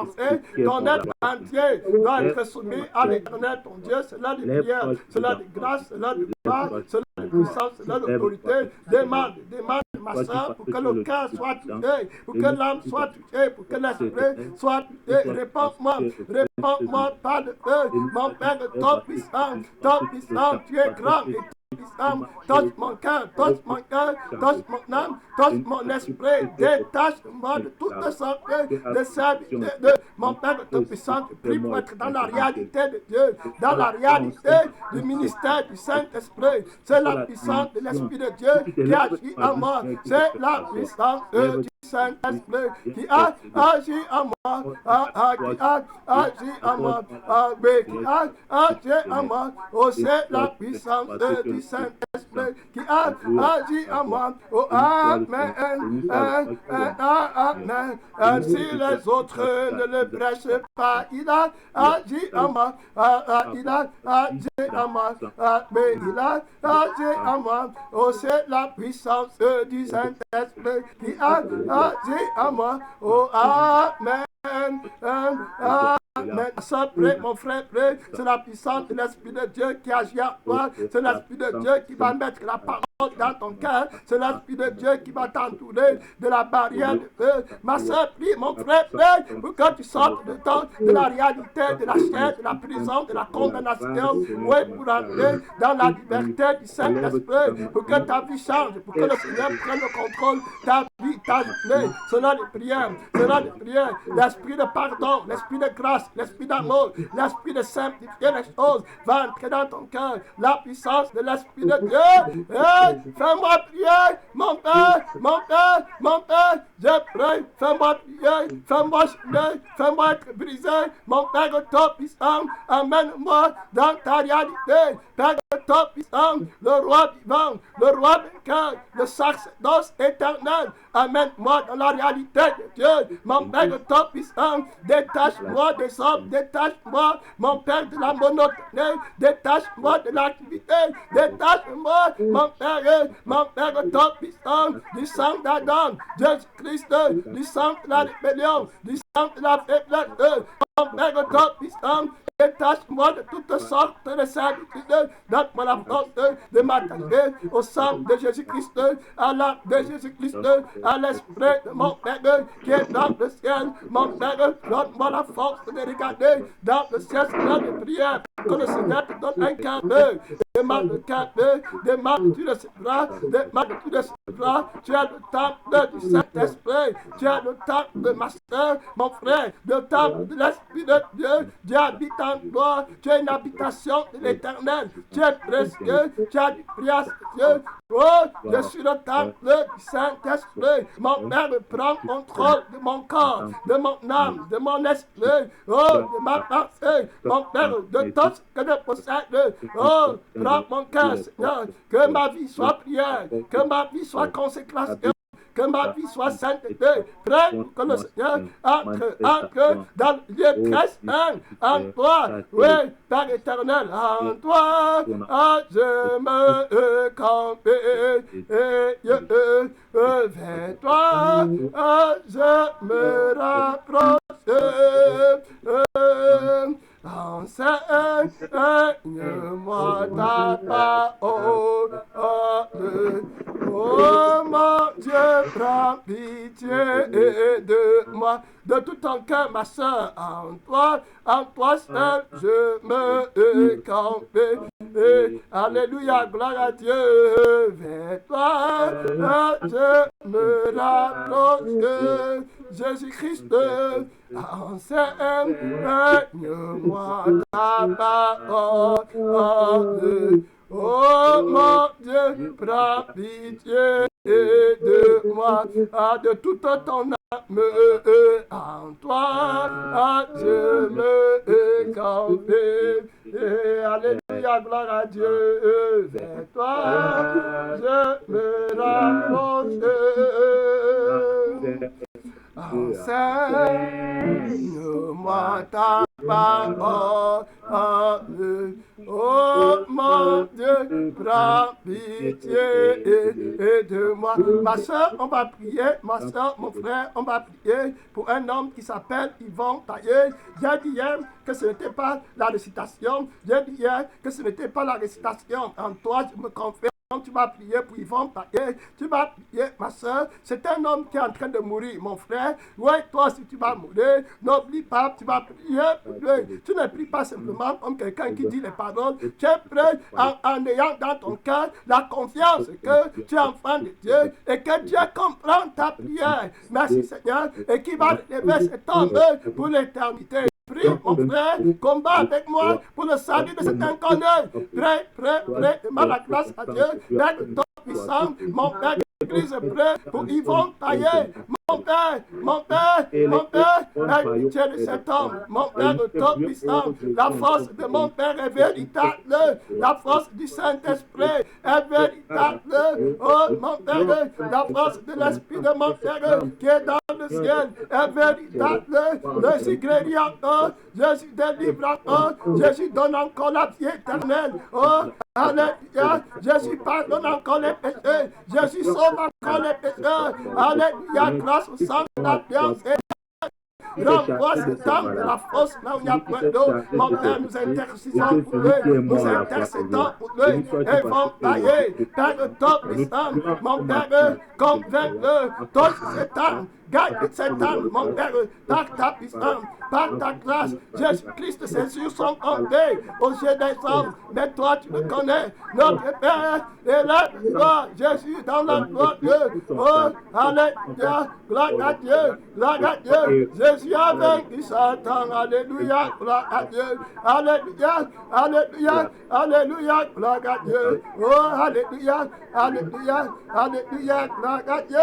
pensées, ton être entier doit être soumis à l'Éternel, ton Dieu. C'est là de prière, c'est là de grâce, c'est là de gloire, c'est là de puissance, c'est là d'autorité. Demande, ma soeur, pour que le cœur soit touché, pour que l'âme soit touchée, pour que l'esprit soit touché. Réponds-moi par le feu, mon Père, ton puissant, tu es grand et touche mon cœur, touche mon âme, touche mon esprit, détache-moi de toute sorte de service de mon Père Tout-Puissant. Je prie pour être dans la réalité de Dieu, dans la réalité du ministère du Saint-Esprit. C'est la puissance de l'Esprit de Dieu qui agit en moi. C'est la puissance du Saint-Esprit qui a agi en moi, qui a agi en moi, qui a agi en moi. Oh, c'est la puissance du Saint-Esprit qui a agi en moi. Oh, amen, amen. Si les autres ne le prêchent pas, il a agi en moi, il a agi en moi, mais il a agi en moi. Oh, c'est la puissance du Saint-Esprit qui a agi en moi. Oh, amen. Amen. Mon frère, prie. C'est la puissance de l'Esprit de Dieu qui agit en toi. C'est l'Esprit de Dieu qui va mettre la parole dans ton cœur. C'est l'Esprit de Dieu qui va t'entourer de la barrière de feu. Ma soeur, prie, mon frère, prie, pour que tu sortes de la réalité, de la chair, de la prison, de la condamnation. Oui, pour entrer dans la liberté du Saint-Esprit, pour que ta vie change, pour que le Seigneur prenne le contrôle de ta vie, ta journée. Cela de prière, l'esprit de pardon, l'esprit de grâce, l'esprit d'amour, l'esprit de simplifier les choses va entrer dans ton cœur. La puissance de l'Esprit de Dieu. Fais-moi prier, mon Père, je prie, fais-moi prier, fais-moi chanter, fais-moi être brisé, mon Père Tout-Puissant, amène-moi dans ta réalité, Père Tout-Puissant, le roi vivant, le roi vainqueur, le sacerdoce éternel, amène-moi dans la réalité de Dieu, mon Père Tout-Puissant, détache-moi des hommes, détache-moi, mon Père, de la monotonie, détache-moi de l'activité, détache-moi, mon Père Tout-Puissant, du sang d'Adam, Jésus-Christ, du sang de la rébellion, du sang de la faiblesse, mon Père Tout-Puissant, détache-moi de toutes sortes de servitudes, donne-moi la force de m'attacher au sang de Jésus-Christ, à l'âme de Jésus-Christ, à l'esprit de mon Père qui est dans le ciel. Mon Père, donne-moi la force de regarder dans le ciel, de prière, que le Seigneur te donne un quart d'heure. Demande le quart d'heure, demande tu le recevras, demande tu le recevras. Tu as le temple du Saint-Esprit, tu as le temple de ma soeur, mon frère, le temple de l'Esprit de Dieu. Dieu habite en toi, tu es une habitation de l'Éternel, tu es précieux, tu as du prix à Dieu. Oh, je suis le temple du Saint-Esprit. Mon Père prend contrôle de mon corps, de mon âme, de mon esprit, oh, de ma pensée, mon Père, de tout ce que je possède. Oh, prends mon cœur, Seigneur, que ma vie soit prière, que ma vie soit consécration, que ma vie soit sainteté. Prie que le Seigneur entre dans le lieu très saint en toi. Oui, Père éternel, en toi, je me camper. Vers toi, je me rapproche. Enseigne-moi ta parole. Oh mon Dieu, prends pitié de moi. De tout ton cœur, ma soeur, en toi seul, je me camper. Alléluia, gloire à Dieu. Vers toi, je me rapproche. Jésus-Christ, enseigne-moi ta parole. Oh mon Dieu, prends pitié de moi, de toute ton âme, en toi, je me camper. Alléluia, gloire à Dieu, vers toi, je me rapproche. Enseigne-moi ta parole. Oh mon Dieu, prends pitié de moi. Ma soeur, on va prier. Ma soeur, mon frère, on va prier pour un homme qui s'appelle Yvon Taillé. J'ai dit hier que ce n'était pas la récitation. J'ai dit hier que ce n'était pas la récitation. En toi, je me confesse. Tu vas prier pour Yvon Taillé, tu vas prier, ma soeur. C'est un homme qui est en train de mourir, mon frère. Oui, toi aussi tu vas mourir. N'oublie pas, tu vas prier pour lui. Tu ne pries pas simplement comme quelqu'un qui dit les paroles. Tu es prêt en ayant dans ton cœur la confiance que tu es enfant de Dieu et que Dieu comprend ta prière. Merci Seigneur. Et qui va lever cet homme pour l'éternité. Prie, mon frère, combat avec moi pour le salut de cet inconnu. Prêt, demande la grâce à Dieu, Père de ton puissant, mon Père de l'Église prêt pour Yvon Taillé. Mon Père, aie pitié de cet homme, mon Père de ton puissant. La force de mon Père est véritable, la force du Saint-Esprit est véritable. Oh, mon Père, la force de l'Esprit de mon Père qui est dans le ciel est véritable. Jésus guérit encore, Jésus délivre encore, Jésus donne encore la vie éternelle. Oh, alléluia, Jésus pardonne encore les péchés, Jésus sauve encore les pécheurs. Alléluia, grâce au sang de l'alliance. Renvoie cet homme de la fosse là où il y a point d'eau. Mon Père, nous intercédons pour lui. Nous intercédons pour lui. Et vont tailler. Père de ton puissant, mon Père, convainc-le. Touche cet homme. Garde cette âme, mon Père, par ta puissance, par ta grâce. Jésus-Christ, ses yeux sont comptés aux yeux des hommes. Mais toi, tu le connais. Notre Père, élève-toi, Jésus, dans la gloire de Dieu. Oh, alléluia, gloire à Dieu, gloire à Dieu. Jésus a vaincu Satan, alléluia, gloire à Dieu. Alléluia, alléluia, alléluia, gloire à Dieu. Oh, alléluia, alléluia, alléluia, gloire à Dieu.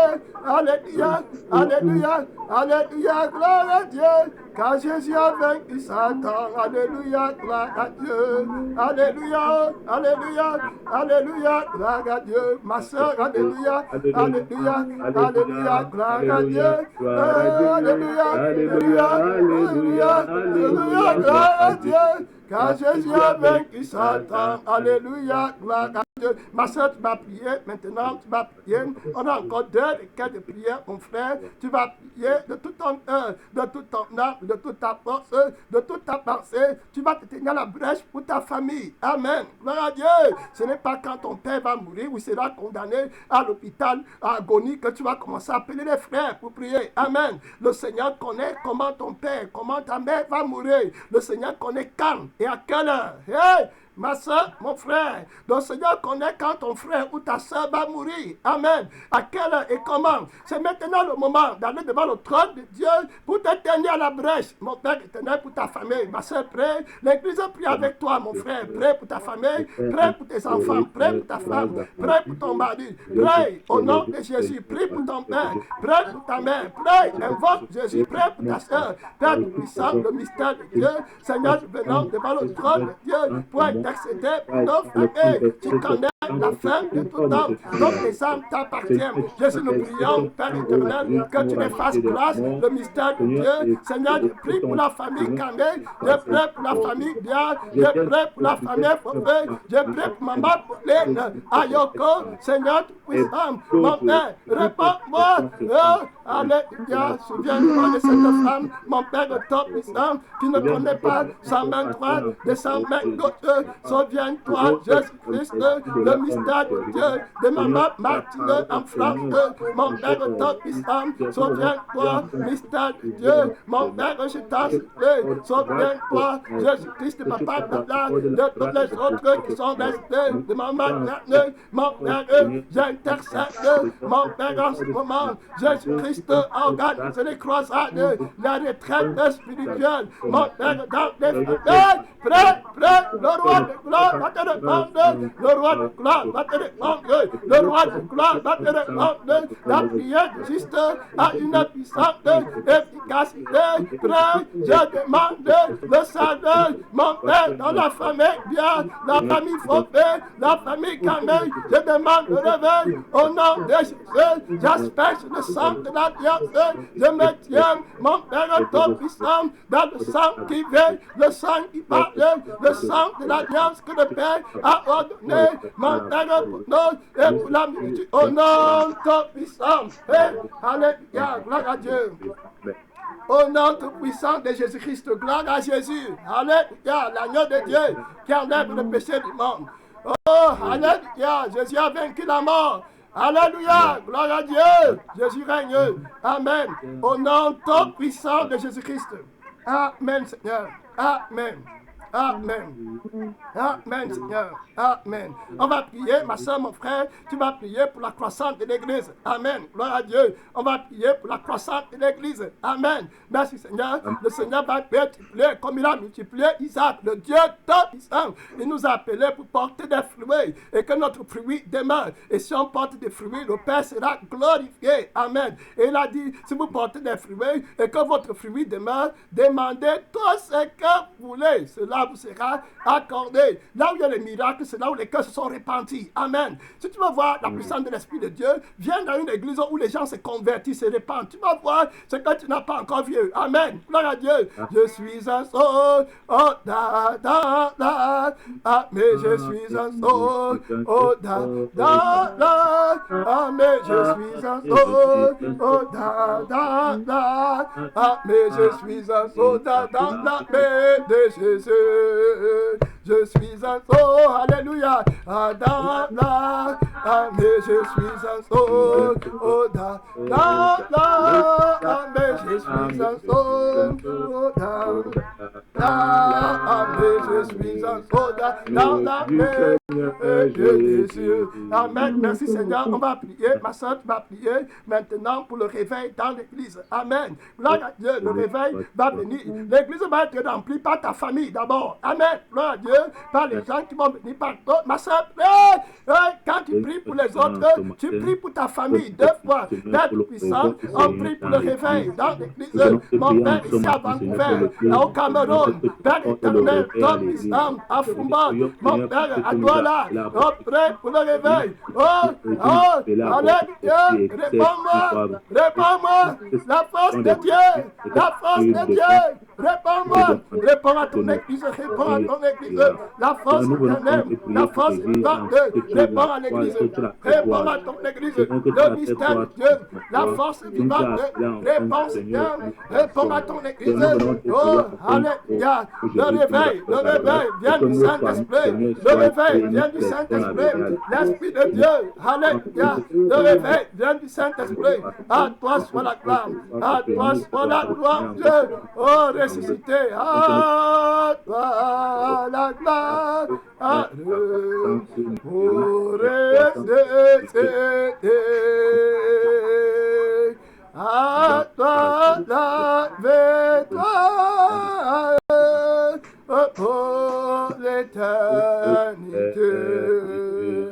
Alléluia, alléluia, alléluia, gloire à Dieu. Car Jésus a vaincu Satan, alléluia, gloire à Dieu. Alléluia, alléluia, alléluia, gloire à Dieu. Ma soeur, alléluia, alléluia, alléluia, gloire à Dieu. Alléluia, alléluia, alléluia, alléluia, gloire à Dieu. Car Jésus a vaincu Satan, alléluia, gloire à Dieu. Ma soeur, tu vas prier maintenant, tu vas prier. On a encore 2 requêtes de prière, mon frère. Tu vas prier de tout ton cœur, de tout ton âme, de toute ta force, de toute ta pensée. Tu vas te tenir la brèche pour ta famille. Amen. Gloire à Dieu. Ce n'est pas quand ton père va mourir ou sera condamné à l'hôpital, à agonie, que tu vas commencer à appeler les frères pour prier. Amen. Le Seigneur connaît comment ton père, comment ta mère va mourir. Le Seigneur connaît quand et à quelle heure. Hey! Ma soeur, mon frère, le Seigneur connaît quand ton frère ou ta soeur va mourir. Amen. À quelle heure et comment? C'est maintenant le moment d'aller devant le trône de Dieu pour te tenir à la brèche. Mon Père éternel, pour ta famille. Ma soeur, prie. L'Église prie avec toi, mon frère. Prie pour ta famille. Prie pour tes enfants. Prie pour ta femme. Prie pour ton mari. Prie au nom de Jésus. Prie pour ton père. Prie pour ta mère. Prie. Invoque Jésus. Prie pour ta soeur. Père tout-puissant, le mystère de Dieu. Seigneur, venons devant le trône de Dieu pour intercéder pour nos frères. Tu connais la fin de tout homme. Donc les âmes t'appartiennent. Jésus, nous prions, Père éternel, que tu les fasses grâce, le mystère de Dieu. Seigneur, je prie pour la famille Kamé, je prie pour la famille Bia, je prie pour la famille Fofé, je prie pour maman Pauline, Ayoko, Seigneur tout-puissant, mon Père, réponds-moi. Alléluia, souviens-toi de cette femme, mon Père de ton puissant, qui ne connaît pas sa main droite de sa main gauche. Souviens-toi, Jésus-Christ, le mystère de Dieu, de maman Martine en France, mon Père de ton puissant. Souviens-toi, mystère de Dieu, mon Père, je t'en supplie. Souviens-toi, Jésus-Christ, papa, papa, de tous les autres qui sont restés, de maman Martine, mon Père, j'intercède, mon Père, en ce moment, Jésus-Christ organise les croisades, la retraite spirituelle, mon Père, dans les familles, prêt, le roi de gloire va te demander, le roi de gloire va te répondre. Le roi de gloire va te répondre. La prière du juste a une puissante efficacité. Très, je demande le salut, mon Père, dans la famille bien, la famille Fopé, la famille Camille. Je demande le réveil au nom de Jésus. J'asperge le sang de l'alliance. Je me tiens, mon Père Tout-Puissant, dans le sang qui veille, le sang qui parle, le sang de l'alliance que le Père a ordonné, mon Père pour nous et pour la multitude. Au nom Tout-Puissant. Alléluia, gloire à Dieu. Au nom tout-puissant de Jésus-Christ, gloire à Jésus. Alléluia, l'agneau de Dieu qui enlève le péché du monde. Oh, alléluia, Jésus a vaincu la mort. Alléluia, gloire à Dieu. Jésus règne. Amen. Au nom tout-puissant de Jésus-Christ. Amen, Seigneur. Amen. Amen. Amen, Seigneur. Amen. On va prier, ma soeur, mon frère. Tu vas prier pour la croissance de l'Église. Amen. Gloire à Dieu. On va prier pour la croissance de l'Église. Amen. Merci, Seigneur. Le Seigneur va multiplier comme il a multiplié Isaac, le Dieu tout-puissant. Il nous a appelés pour porter des fruits et que notre fruit demeure. Et si on porte des fruits, le Père sera glorifié. Amen. Et il a dit, si vous portez des fruits et que votre fruit demeure, demandez tout ce que vous voulez. Cela vous sera accordé. Là où il y a les miracles, c'est là où les cœurs se sont répandus. Amen. Si tu veux voir la puissance de l'Esprit de Dieu, viens dans une église où les gens se convertissent, se répandent. Tu vas voir ce que tu n'as pas encore vu. Amen. Gloire à Dieu. Je suis un sol. Oh, da, da, da. Ah, mais je suis un sol. Oh, da, da, da. Ah, mais je suis un sol. Oh, da, da, da. Ah, mais je suis un soldat dans l'armée de Jésus. Je suis un saut, alléluia, Adana, mais je suis un saut, Oda, mais je suis un saut, mais je suis un soldat dans l'armée de Jésus. Amen. Merci Seigneur. On va prier. Ma soeur, tu vas prier maintenant pour le réveil dans l'église. Amen. Gloire à Dieu. Le réveil va venir. L'église va être remplie par ta famille d'abord. Amen. Gloire à Dieu. Par les gens qui vont venir par toi. Ma soeur, quand tu pries pour les autres, tu pries pour ta famille deux fois. Père puissant, on prie pour le réveil dans l'église. Mon Père ici à Vancouver, au Cameroun, Père éternel, ton puissant, à Fumba, mon Père à Douala, on prie pour le réveil. Alléluia, réponds-moi, la force de Dieu, la force de Dieu. Réponds-moi, réponds à ton église, réponds à ton église, la force éternelle, la force vivante, réponds à l'église, réponds à ton église, le mystère de Dieu, la force vivante, réponds Seigneur, réponds à ton église, oh, alléluia, le réveil vient du Saint-Esprit, le réveil vient du Saint-Esprit, l'Esprit de Dieu, alléluia, le réveil vient du Saint-Esprit, à toi soit la gloire, à toi soit la gloire, Dieu, oh, ressuscité, à toi la gloire, à Dieu, pour ressusciter, à toi la victoire, pour l'éternité,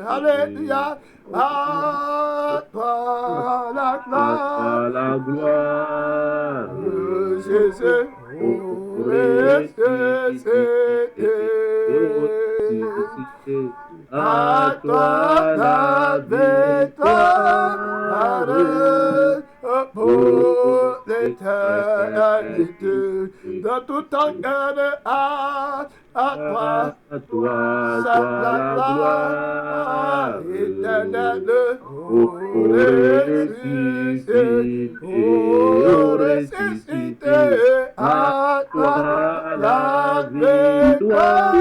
alléluia, à toi la gloire, Jésus, à toi la victoire, pour l'éternité, dans tout ton cœur, à toi la gloire éternelle, ressuscité, à toi la victoire,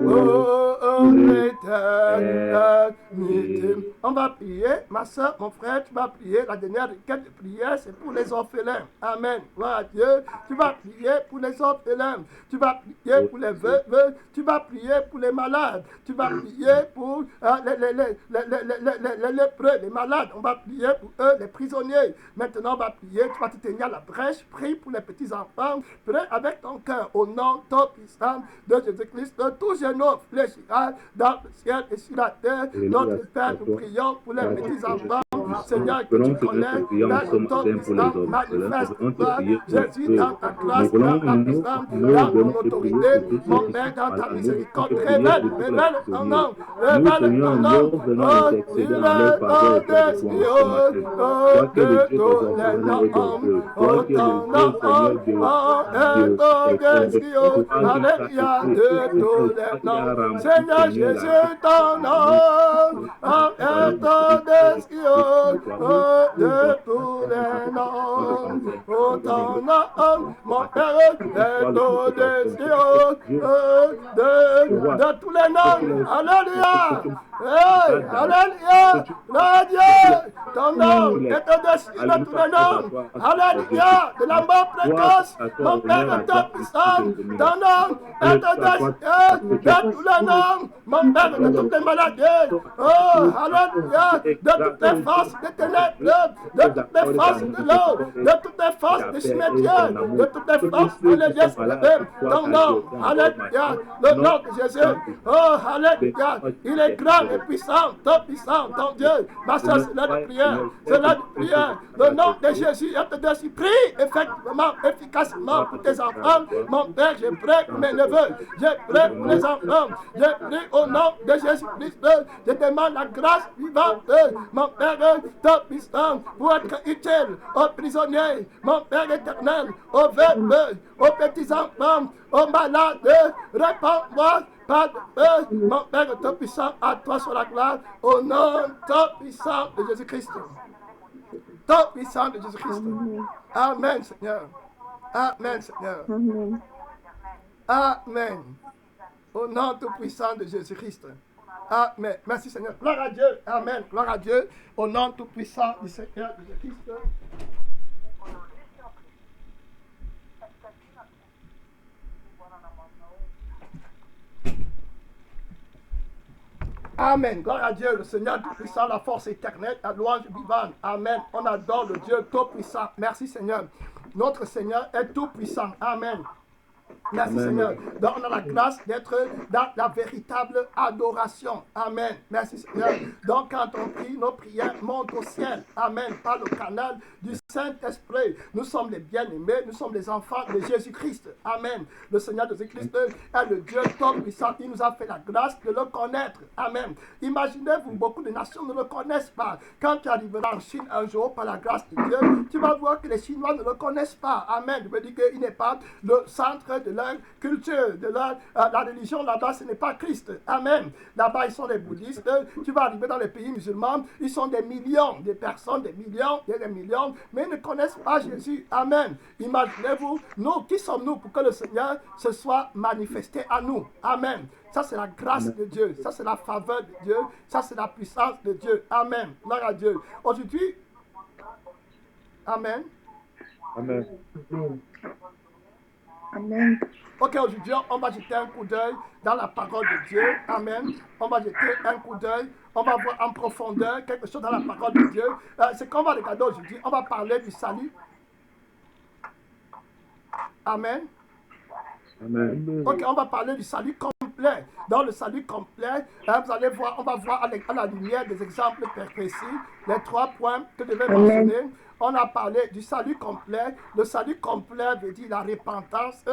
pour l'éternité. On va prier. Ma soeur, mon frère, tu vas prier. La dernière requête de prière, c'est pour les orphelins. Amen. Gloire à Dieu. Tu vas prier pour les orphelins. Tu vas prier pour les veuves. Tu vas prier pour les malades. Tu vas prier pour les lépreux, les malades. On va prier pour eux, les prisonniers. Maintenant, on va prier. Tu vas te tenir à la brèche. Prie pour les petits-enfants. Prie avec ton cœur. Au nom tout puissant de Jésus-Christ, tout genou fléchira dans le ciel et sur la terre. Notre Père, nous prions pour les petits-enfants. Seigneur, que tu connais, Père de ton puissant, manifeste-toi, Jésus, dans ta grâce, dans ta puissance, dans ton autorité, mon Père, dans ta miséricorde. Révèle ton nom, révèle ton nom. Oh, il est hors des cieux, de tous les noms. Oh, ton nom, oh, est hors des cieux, alléluia, de tous les noms. Seigneur Jésus, ton nom, est hors des cieux, de tous les noms. Oh, ton nom, mon Père, est hors des cieux, de tous les noms. Alléluia. Hey, alléluia. Gloire Dieu. Ton nom est au-dessus de tous les noms. Alléluia. De la mort précoce, mon Père est tout puissant. Ton nom est au-dessus de tous les noms. Mon Père de toutes les maladies. Oh, alléluia. De toutes les forces des ténèbres, de toutes les forces de l'eau, de toutes les forces des cimetières, de toutes les forces de l'église. Ton nom, alléluia. Le nom de Jésus. Oh, alléluia. Il est grand et puissant, ton Dieu. Ma soeur, c'est l'heure de prière. C'est l'heure de prière. Le nom de Jésus est au-dessus. Prie effectivement, efficacement pour tes enfants. Mon Père, je prie pour mes neveux. Je prie pour les enfants. Je prie au nom de Jésus-Christ. Je demande la grâce vivante. Mon Père, ton puissant, pour être utile aux prisonniers. Mon Père éternel, aux veuves, aux petits-enfants, aux malades. Réponds-moi. Pas de peur, mon Père tout puissant, à toi sur la gloire, au nom tout puissant de Jésus-Christ. Tout puissant de Jésus-Christ. Amen, Seigneur. Amen, Seigneur. Amen. Au nom tout puissant de Jésus-Christ. Amen. Merci, Seigneur. Gloire à Dieu. Amen. Gloire à Dieu. Au nom tout puissant du Seigneur Jésus-Christ. Amen. Gloire à Dieu, le Seigneur tout-puissant, la force éternelle, la louange vivante. Amen. On adore le Dieu tout-puissant. Merci Seigneur. Notre Seigneur est tout-puissant. Amen. Merci Seigneur. Donc on a la grâce d'être dans la véritable adoration. Amen. Merci Seigneur. Donc quand on prie, nos prières montent au ciel. Amen. Par le canal du Saint-Esprit. Nous sommes les bien-aimés. Nous sommes les enfants de Jésus-Christ. Amen. Le Seigneur de Jésus-Christ est le Dieu tout-puissant. Il nous a fait la grâce de le connaître. Amen. Imaginez-vous, beaucoup de nations ne le connaissent pas. Quand tu arriveras en Chine un jour par la grâce de Dieu, tu vas voir que les Chinois ne le connaissent pas. Amen. Je veux dire qu'il n'est pas le centre de leur culture, de leur, la religion là-bas, ce n'est pas Christ. Amen. Là-bas, ils sont les bouddhistes. Tu vas arriver dans les pays musulmans, ils sont des millions de personnes, des millions, mais ils ne connaissent pas Jésus. Amen. Imaginez-vous, nous, qui sommes-nous pour que le Seigneur se soit manifesté à nous? Amen. Ça, c'est la grâce de Dieu. Ça, c'est la faveur de Dieu. Ça, c'est la puissance de Dieu. Amen. Gloire à Dieu. Aujourd'hui, Amen. Amen. Amen. Ok, aujourd'hui, on va jeter un coup d'œil dans la parole de Dieu. Amen. On va jeter un coup d'œil. On va voir en profondeur quelque chose dans la parole de Dieu. C'est qu'on va regarder aujourd'hui. On va parler du salut. Amen. Amen. Ok, on va parler du salut complet. Dans le salut complet, vous allez voir, on va voir à la lumière des exemples précis les 3 points que je vais mentionner. On a parlé du salut complet. Le salut complet veut dire la repentance,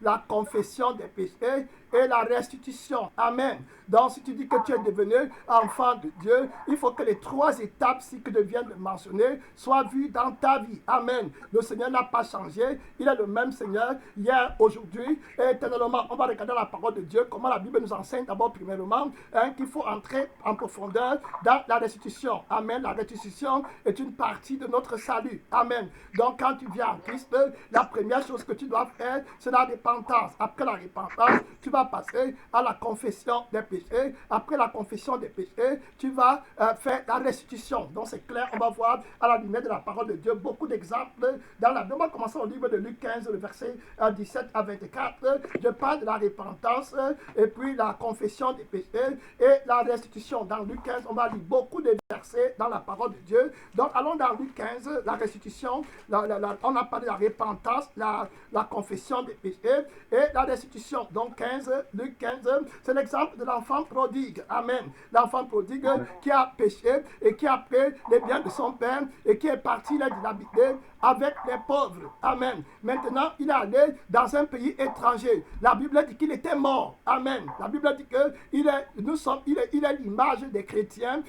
la confession des péchés et la restitution. Amen. Donc, si tu dis que tu es devenu enfant de Dieu, il faut que les 3 étapes-ci que je viens de mentionner soient vues dans ta vie. Amen. Le Seigneur n'a pas changé. Il est le même Seigneur hier, aujourd'hui et éternellement. On va regarder la parole de Dieu, comment la Bible nous enseigne d'abord, premièrement, qu'il faut entrer en profondeur dans la restitution. Amen. La restitution est une partie de notre salut. salut. Amen. Donc quand tu viens en Christ, la première chose que tu dois faire, c'est la repentance. Après la repentance, tu vas passer à la confession des péchés. Après la confession des péchés, tu vas faire la restitution. Donc c'est clair, on va voir à la lumière de la parole de Dieu beaucoup d'exemples dans la Bible. On va commencer au livre de Luc 15, le verset 17 à 24. Je parle de la repentance et puis la confession des péchés et la restitution. Dans Luc 15, on va lire beaucoup de versets dans la parole de Dieu. Donc allons dans Luc 15, la restitution, on a parlé de la repentance, la confession des péchés et la restitution. Donc 15, Luc 15, c'est l'exemple de l'enfant prodigue. Amen. L'enfant prodigue qui a péché et qui a pris les biens de son père et qui est parti là d'habiter avec les pauvres. Amen. Maintenant, il est allé dans un pays étranger. La Bible dit qu'il était mort. Amen. La Bible dit qu'il est l'image des chrétiens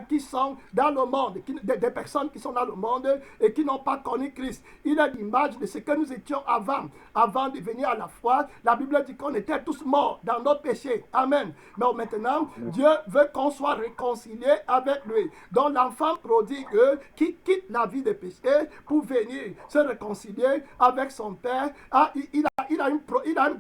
qui sont dans le monde, des personnes qui sont dans le monde et qui n'ont pas connu Christ. Il est l'image de ce que nous étions avant de venir à la foi. La Bible dit qu'on était tous morts dans nos péchés. Amen. Mais maintenant, Dieu veut qu'on soit réconcilié avec lui. Donc l'enfant prodigue qui quitte la vie de péché pour venir se réconcilier avec son père, il a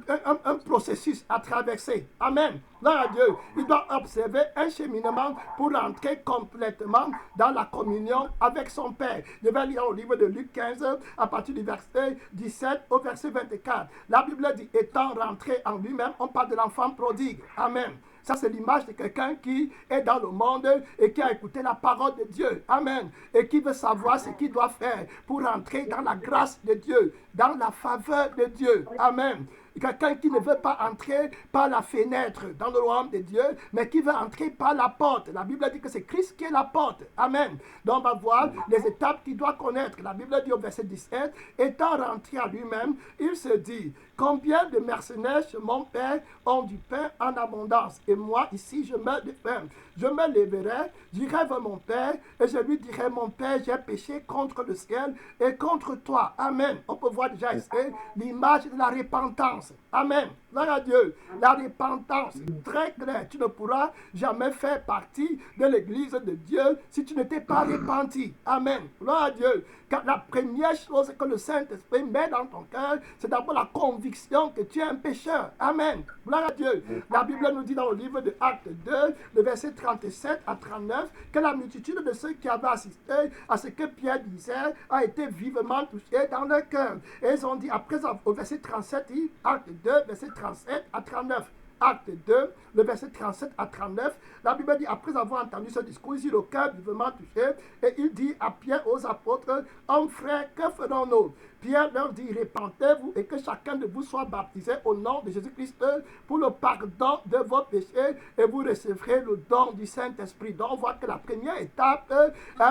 un processus à traverser. Amen. Là, Dieu, il doit observer un cheminement pour entrer complètement dans la communion avec son père. Je vais lire au livre de Luc 15, à partir du verset 17 au verset 24. La Bible dit, étant rentré en lui-même, on parle de l'enfant prodigue. Amen. Ça, c'est l'image de quelqu'un qui est dans le monde et qui a écouté la parole de Dieu. Amen. Et qui veut savoir ce qu'il doit faire pour entrer dans la grâce de Dieu, dans la faveur de Dieu. Amen. Quelqu'un qui ne veut pas entrer par la fenêtre dans le royaume de Dieu, mais qui veut entrer par la porte. La Bible dit que c'est Christ qui est la porte. Amen. Donc on va voir les étapes qu'il doit connaître. La Bible dit au verset 17, étant rentré à lui-même, il se dit, combien de mercenaires chez mon père ont du pain en abondance, et moi ici je meurs de faim. Je me lèverai, j'irai vers mon père, et je lui dirai, mon père, j'ai péché contre le ciel et contre toi. Amen. On peut voir déjà ici l'image de la repentance. Amen. Gloire à Dieu. La repentance, très clair. Tu ne pourras jamais faire partie de l'église de Dieu si tu ne t'es pas repenti. Amen. Gloire à Dieu. Car la première chose que le Saint-Esprit met dans ton cœur, c'est d'abord la conviction que tu es un pécheur. Amen. Gloire à Dieu. La Bible nous dit dans le livre de Actes 2, le verset 37 à 39, que la multitude de ceux qui avaient assisté à ce que Pierre disait a été vivement touchée dans leur cœur. Et ils ont dit, après, au verset 37, Acte 2, verset 37 à 39. Acte 2, le verset 37 à 39, la Bible dit, après avoir entendu ce discours, ils eurent le cœur vivement touché, et il dit à Pierre, aux apôtres, hommes frères, que ferons-nous? Pierre leur dit, repentez-vous et que chacun de vous soit baptisé au nom de Jésus-Christ pour le pardon de vos péchés et vous recevrez le don du Saint-Esprit. Donc on voit que la première étape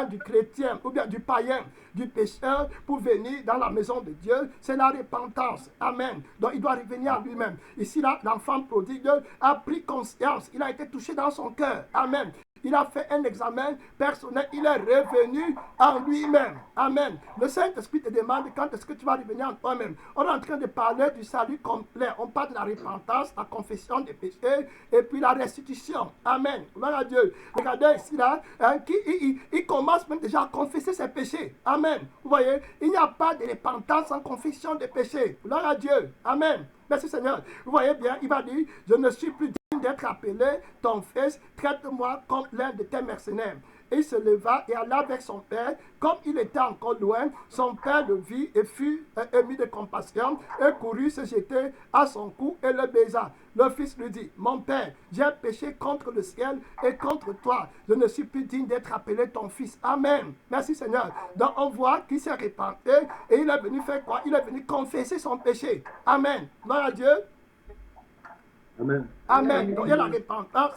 du chrétien ou bien du païen, du pécheur pour venir dans la maison de Dieu, c'est la repentance. Amen. Donc il doit revenir à lui-même. Ici là, l'enfant prodigue a pris conscience, il a été touché dans son cœur. Amen. Il a fait un examen personnel. Il est revenu en lui-même. Amen. Le Saint-Esprit te demande quand est-ce que tu vas revenir en toi-même. On est en train de parler du salut complet. On parle de la repentance, la confession des péchés et puis la restitution. Amen. Gloire à Dieu. Regardez ici là, il commence même déjà à confesser ses péchés. Amen. Vous voyez, il n'y a pas de repentance sans confession des péchés. Gloire à Dieu. Amen. Merci Seigneur. Vous voyez bien, il va dire, je ne suis plus d'être appelé ton fils, traite-moi comme l'un de tes mercenaires. Et il se leva et alla vers son père. Comme il était encore loin, son père le vit et fut ému de compassion et courut se jeter à son cou et le baisa. Le fils lui dit, mon père, j'ai péché contre le ciel et contre toi. Je ne suis plus digne d'être appelé ton fils. Amen. Merci Seigneur. Donc on voit qu'il s'est repenti et il est venu faire quoi? Il est venu confesser son péché. Amen. Gloire à Dieu. Amen. Amen. Donc il y a la repentance,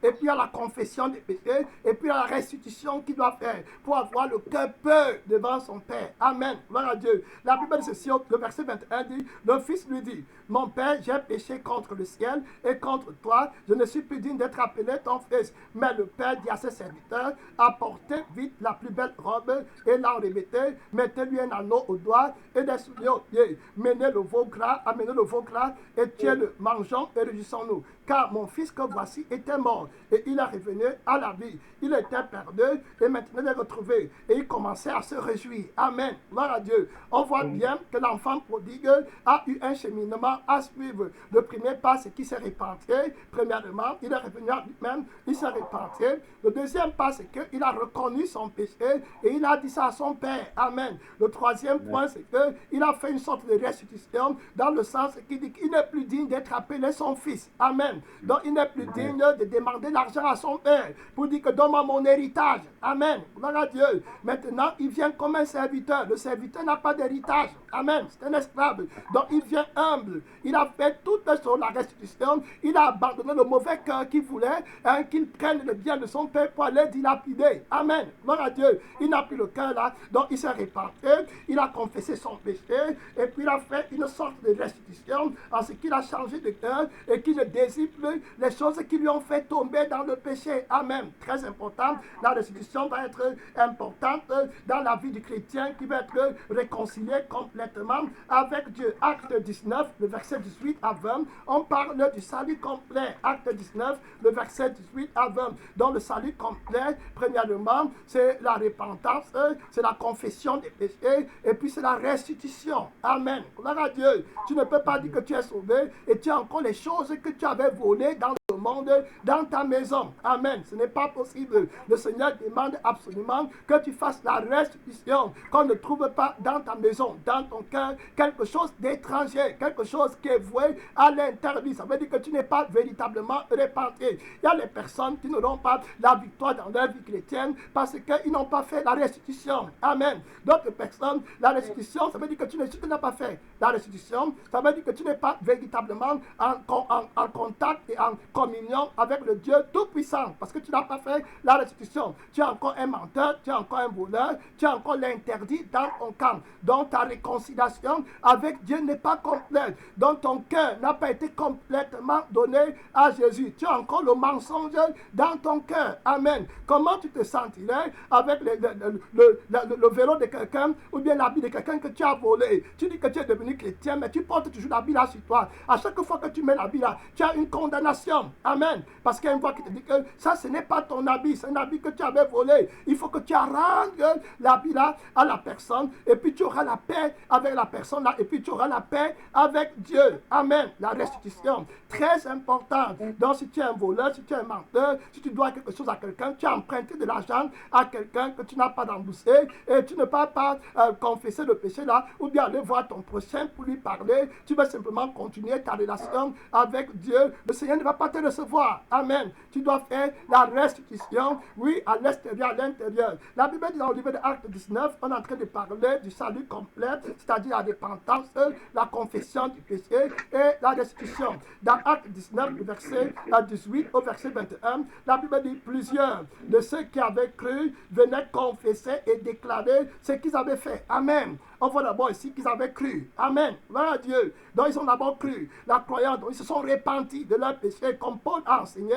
et puis il y a la confession des péchés, et puis il y a la restitution qu'il doit faire pour avoir le cœur pur devant son Père. Amen. Gloire à Dieu. La Bible dit ceci, le verset 21 dit, le fils lui dit, mon Père, j'ai péché contre le ciel et contre toi, je ne suis plus digne d'être appelé ton fils. Mais le Père dit à ses serviteurs, apportez vite la plus belle robe et l'en revêtez, mettez-lui un anneau au doigt et des souliers aux pieds. Menez le veau gras, amenez le veau gras et tuez-le, mangeons et réjouissons-nous. car mon fils que voici était mort, et il est revenu à la vie. Il était perdu, et maintenant il est retrouvé. Et il commençait à se réjouir. Amen. Gloire à Dieu. On voit bien que l'enfant prodigue a eu un cheminement à suivre. Le premier pas, c'est qu'il s'est repenti. Premièrement, il est revenu à lui-même, il s'est repenti. Le deuxième pas, c'est qu'il a reconnu son péché et il a dit ça à son père. Amen. Le troisième point, c'est qu'il a fait une sorte de restitution dans le sens qu'il dit qu'il n'est plus digne d'être appelé son fils. Amen. Donc, il n'est plus digne de demander l'argent à son père pour dire que donne-moi mon héritage. Amen. Gloire à Dieu. Maintenant, il vient comme un serviteur. Le serviteur n'a pas d'héritage. Amen. C'est un esclave. Donc, il vient humble. Il a fait toute la restitution. Il a abandonné le mauvais cœur qu'il voulait, qu'il prenne le bien de son père pour aller dilapider. Amen. Gloire à Dieu. Il n'a plus le cœur là. Donc, il s'est repenti. Il a confessé son péché. Et puis, il a fait une sorte de restitution en ce qu'il a changé de cœur et qu'il ne désire plus les choses qui lui ont fait tomber dans le péché. Amen. Très important. La restitution va être importante dans la vie du chrétien qui va être réconcilié complètement avec Dieu. Acte 19, le verset 18 à 20, on parle du salut complet. Acte 19, le verset 18 à 20. Donc le salut complet, premièrement, c'est la repentance, c'est la confession des péchés, et puis c'est la restitution. Amen. Gloire à Dieu. Tu ne peux pas dire que tu es sauvé et tu as encore les choses que tu avais volées dans le monde, dans ta maison. Amen. Ce n'est pas possible. Le Seigneur demande absolument que tu fasses la restitution, qu'on ne trouve pas dans ta maison, dans ton cœur, quelque chose d'étranger, quelque chose qui est voué à l'interdit. Ça veut dire que tu n'es pas véritablement repenti. Il y a les personnes qui n'auront pas la victoire dans leur vie chrétienne parce qu'ils n'ont pas fait la restitution. Amen. D'autres personnes, la restitution, ça veut dire que tu n'as pas fait la restitution, ça veut dire que tu n'es pas véritablement en contact et en communion avec le Dieu Tout-Puissant, parce que tu n'as pas fait la restitution. Tu es encore un menteur, tu es encore un voleur, tu as encore l'interdit dans ton camp. Donc ta réconciliation avec Dieu n'est pas complète. Donc ton cœur n'a pas été complètement donné à Jésus. Tu as encore le mensonge dans ton cœur. Amen. Comment tu te sentirais avec le vélo de quelqu'un ou bien l'habit de quelqu'un que tu as volé? Tu dis que tu es devenu chrétien, mais tu portes toujours l'habit là sur toi. À chaque fois que tu mets l'habit là, tu as une condamnation. Amen. Parce qu'il y a une voix qui te dit que ça, ce n'est pas ton habit, c'est un habit que tu avais volé. Il faut que tu rendes l'habit là à la personne et puis tu auras la paix avec la personne là et puis tu auras la paix avec Dieu. Amen. La restitution, très important. Donc si tu es un voleur, si tu es un menteur, si tu dois quelque chose à quelqu'un, tu as emprunté de l'argent à quelqu'un que tu n'as pas remboursé et tu ne peux pas confesser le péché là ou bien aller voir ton prochain pour lui parler. Tu vas simplement continuer ta relation avec Dieu. Le Seigneur ne va pas te recevoir. Amen. Tu dois faire la restitution, oui, à l'extérieur, à l'intérieur. La Bible dit dans le livre de Acte 19, on est en train de parler du salut complet, c'est-à-dire la repentance, la confession du péché et la restitution. Dans Acte 19, le verset 18 au verset 21, la Bible dit plusieurs de ceux qui avaient cru venaient confesser et déclarer ce qu'ils avaient fait. Amen. On voit d'abord ici qu'ils avaient cru. Amen. Voilà Dieu. Donc ils ont d'abord cru. La croyance, donc ils se sont repentis de leur péché, comme Paul a enseigné,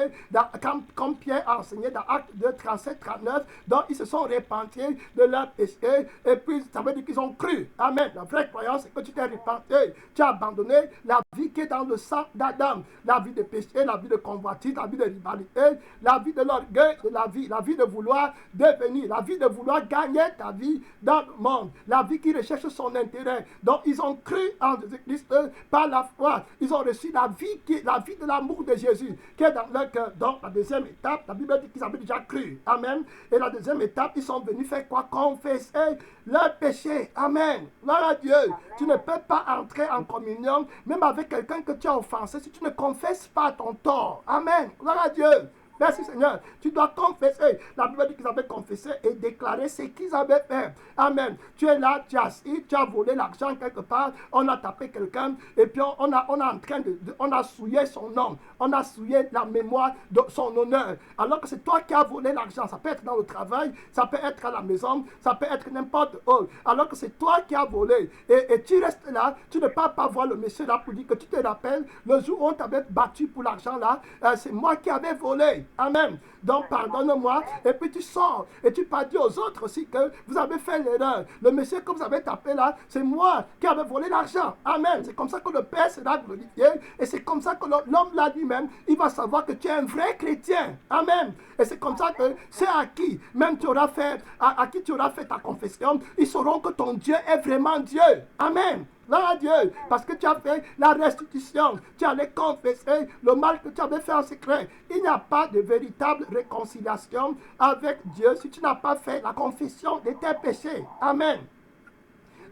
comme Pierre a enseigné dans Actes 2, 37, 39. Donc ils se sont repentis de leur péché. Et puis ça veut dire qu'ils ont cru. Amen. La vraie croyance, c'est que tu t'es repenti. Tu as abandonné la vie qui est dans le sang d'Adam. La vie de péché, la vie de convoitise, la vie de rivalité, la vie de l'orgueil de la vie de vouloir devenir, la vie de vouloir gagner ta vie dans le monde. La vie qui recherche son intérêt. Donc ils ont cru en Jésus-Christ par la foi. Ils ont reçu la vie de l'amour de Jésus qui est dans leur cœur. Donc la deuxième étape, la Bible dit qu'ils avaient déjà cru. Amen. Et la deuxième étape, ils sont venus faire quoi? Confesser leur péché. Amen. Gloire à Dieu. Tu ne peux pas entrer en communion même avec quelqu'un que tu as offensé si tu ne confesses pas ton tort. Amen. Gloire à Dieu. Merci Seigneur. Tu dois confesser. La Bible dit qu'ils avaient confessé et déclaré ce qu'ils avaient fait. Amen. Tu es là, tu as assis, tu as volé l'argent quelque part, on a tapé quelqu'un et puis on a souillé son nom. On a souillé la mémoire de son honneur. Alors que c'est toi qui as volé l'argent. Ça peut être dans le travail, ça peut être à la maison, ça peut être n'importe où. Alors que c'est toi qui as volé. Et tu restes là, tu ne peux pas voir le monsieur là pour dire que tu te rappelles, le jour où on t'avait battu pour l'argent là, c'est moi qui avais volé. Amen. Donc pardonne-moi. Et puis tu sors. Et tu pas dire aux autres aussi que vous avez fait l'erreur. Le monsieur que vous avez tapé là, c'est moi qui avais volé l'argent. Amen. C'est comme ça que le Père sera glorifié. Et c'est comme ça que l'homme là lui-même, il va savoir que tu es un vrai chrétien. Amen. Et c'est comme ça que c'est à qui, même tu auras fait, à qui tu auras fait ta confession, ils sauront que ton Dieu est vraiment Dieu. Amen. Gloire à Dieu, parce que tu as fait la restitution, tu allais confesser le mal que tu avais fait en secret. Il n'y a pas de véritable réconciliation avec Dieu si tu n'as pas fait la confession de tes péchés. Amen.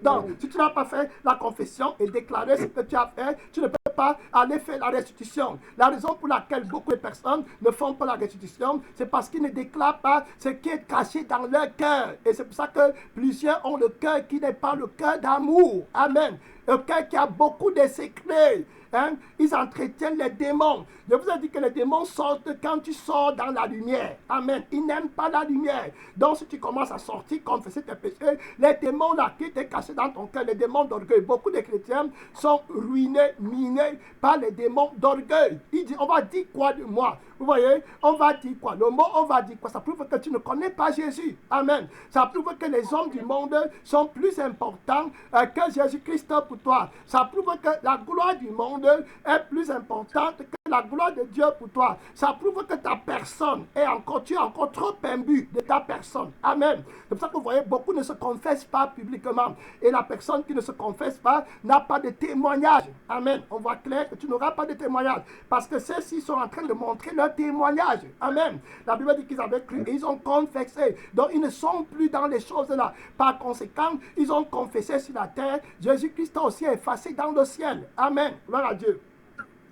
Donc, si tu n'as pas fait la confession et déclaré ce que tu as fait, tu ne peux pas aller faire la restitution. La raison pour laquelle beaucoup de personnes ne font pas la restitution, c'est parce qu'ils ne déclarent pas ce qui est caché dans leur cœur. Et c'est pour ça que plusieurs ont le cœur qui n'est pas le cœur d'amour. Amen. Le cœur qui a beaucoup de secrets. Hein? Ils entretiennent les démons. Je vous ai dit que les démons sortent quand tu sors dans la lumière. Amen. Ils n'aiment pas la lumière. Donc si tu commences à sortir, confesser tes péchés, les démons là qui étaient cachés dans ton cœur, les démons d'orgueil. Beaucoup de chrétiens sont ruinés, minés par les démons d'orgueil. Ils disent, on va dire quoi de moi? Vous voyez, on va dire quoi? Le mot on va dire quoi? Ça prouve que tu ne connais pas Jésus. Amen. Ça prouve que les hommes du monde sont plus importants que Jésus-Christ pour toi. Ça prouve que la gloire du monde est plus importante que la gloire de Dieu pour toi. Ça prouve que ta personne est encore, tu es encore trop imbu de ta personne. Amen. C'est pour ça que vous voyez, beaucoup ne se confessent pas publiquement. Et la personne qui ne se confesse pas n'a pas de témoignage. Amen. On voit clair que tu n'auras pas de témoignage. Parce que ceux-ci sont en train de montrer leur témoignage. Amen. La Bible dit qu'ils avaient cru et ils ont confessé. Donc ils ne sont plus dans les choses là. Par conséquent, ils ont confessé sur la terre. Jésus-Christ a aussi effacé dans le ciel. Amen. Gloire à Dieu.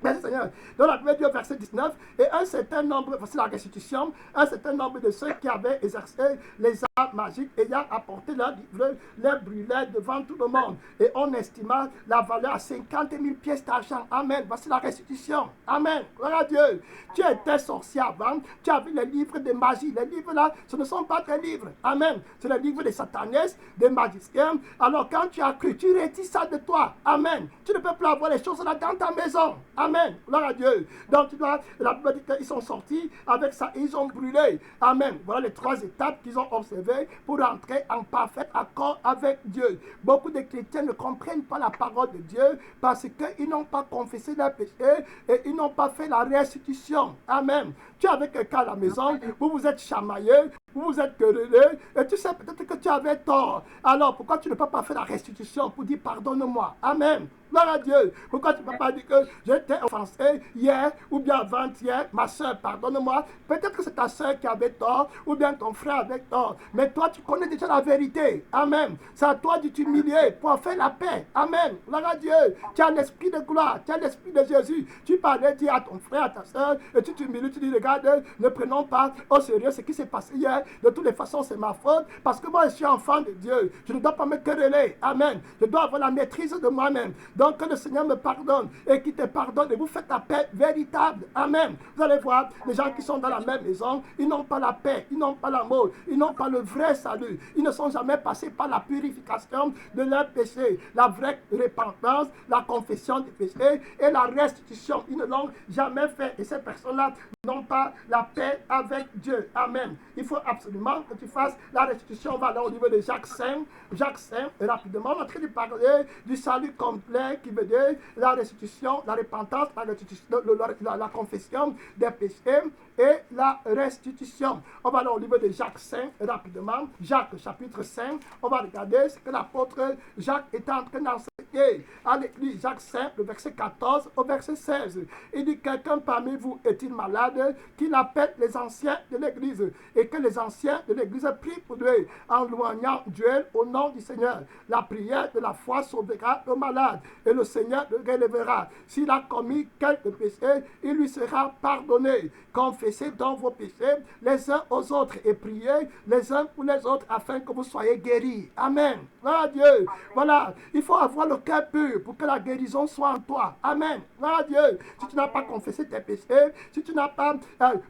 Merci Seigneur. Dans la Bible, verset 19, et un certain nombre, voici la restitution, un certain nombre de ceux qui avaient exercé les arts magiques ayant apporté leur livre, les brûlaient devant tout le monde. Et on estima la valeur à 50 000 pièces d'argent. Amen. Voici la restitution. Amen. Gloire à Dieu. Tu étais sorcier avant, tu as vu les livres de magie. Les livres là, ce ne sont pas tes livres. Amen. C'est les livres des satanistes, des magiciens. Alors quand tu as cru, tu retires ça de toi. Amen. Tu ne peux plus avoir les choses là dans ta maison. Amen. Gloire à Dieu. Donc, tu dois, la Bible dit qu'ils sont sortis avec ça et ils ont brûlé. Amen. Voilà les 3 étapes qu'ils ont observées pour entrer en parfait accord avec Dieu. Beaucoup de chrétiens ne comprennent pas la parole de Dieu parce qu'ils n'ont pas confessé leurs péchés et ils n'ont pas fait la restitution. Amen. Tu es avec quelqu'un à la maison, vous vous êtes chamaillé, vous vous êtes querellé et tu sais peut-être que tu avais tort. Alors, pourquoi tu ne peux pas faire la restitution pour dire pardonne-moi? Amen. Gloire à Dieu. Pourquoi tu ne peux pas dire que j'étais offensé hier ou bien avant-hier, ma soeur, pardonne-moi. Peut-être que c'est ta soeur qui avait tort ou bien ton frère avait tort. Mais toi, tu connais déjà la vérité. Amen. C'est à toi de t'humilier pour faire la paix. Amen. Gloire à Dieu. Tu as l'esprit de gloire. Tu as l'esprit de Jésus. Tu parlais, dis à ton frère, à ta soeur, et tu t'humilies, tu dis, regarde, ne prenons pas au sérieux ce qui s'est passé hier. De toutes les façons, c'est ma faute. Parce que moi, je suis enfant de Dieu. Je ne dois pas me quereller. Amen. Je dois avoir la maîtrise de moi-même. Donc, que le Seigneur me pardonne et qu'il te pardonne et vous faites la paix véritable. Amen. Vous allez voir, les gens qui sont dans la même maison, ils n'ont pas la paix, ils n'ont pas l'amour, ils n'ont pas le vrai salut. Ils ne sont jamais passés par la purification de leurs péchés, la vraie repentance, la confession des péchés et la restitution. Ils ne l'ont jamais fait. Et ces personnes-là n'ont pas la paix avec Dieu. Amen. Il faut absolument que tu fasses la restitution. On va aller au niveau de Jacques 5. Jacques 5, rapidement, on est en train de parler du salut complet qui veut dire la restitution, la repentance, la confession des péchés et la restitution. On va aller au niveau de Jacques 5 rapidement. Jacques chapitre 5, on va regarder ce que l'apôtre Jacques est en train d'enseigner à l'église. Jacques 5, le verset 14 au verset 16. Il dit, quelqu'un parmi vous est-il malade, qu'il appelle les anciens de l'église et que les anciens de l'église prient pour lui en loignant Dieu au nom du Seigneur. La prière de la foi sauvera le malade et le Seigneur le relèvera. S'il a commis quelque péché, il lui sera pardonné. Confessez donc vos péchés les uns aux autres et priez les uns pour les autres afin que vous soyez guéris. Amen. Voilà Dieu. Voilà. Il faut avoir le cœur pur pour que la guérison soit en toi. Amen. Gloire à Dieu. Si tu n'as pas confessé tes péchés, si tu n'as pas...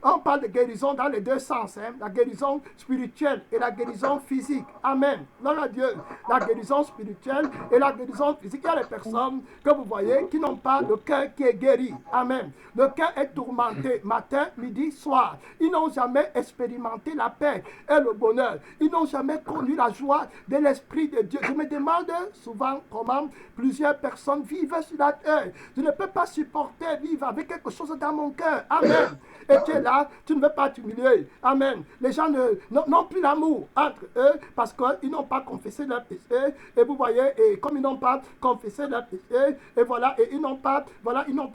on parle de guérison dans les deux sens. Hein, la guérison spirituelle et la guérison physique. Amen. Gloire à Dieu. La guérison spirituelle et la guérison physique. Il y a des personnes que vous voyez qui n'ont pas le cœur qui est guéri. Amen. Le cœur est tourmenté matin, midi, soir. Ils n'ont jamais expérimenté la paix et le bonheur. Ils n'ont jamais connu la joie de l'Esprit de Dieu. Je me demande souvent comment plusieurs personnes vivent sur la terre. Je ne peux pas supporter vivre avec quelque chose dans mon cœur. Amen. Et tu es là, tu ne veux pas t'humilier. Amen. Les gens n'ont plus l'amour entre eux parce qu'ils n'ont pas confessé leur péché. Et vous voyez, et comme ils n'ont pas confessé leur péché, et voilà, et ils n'ont pas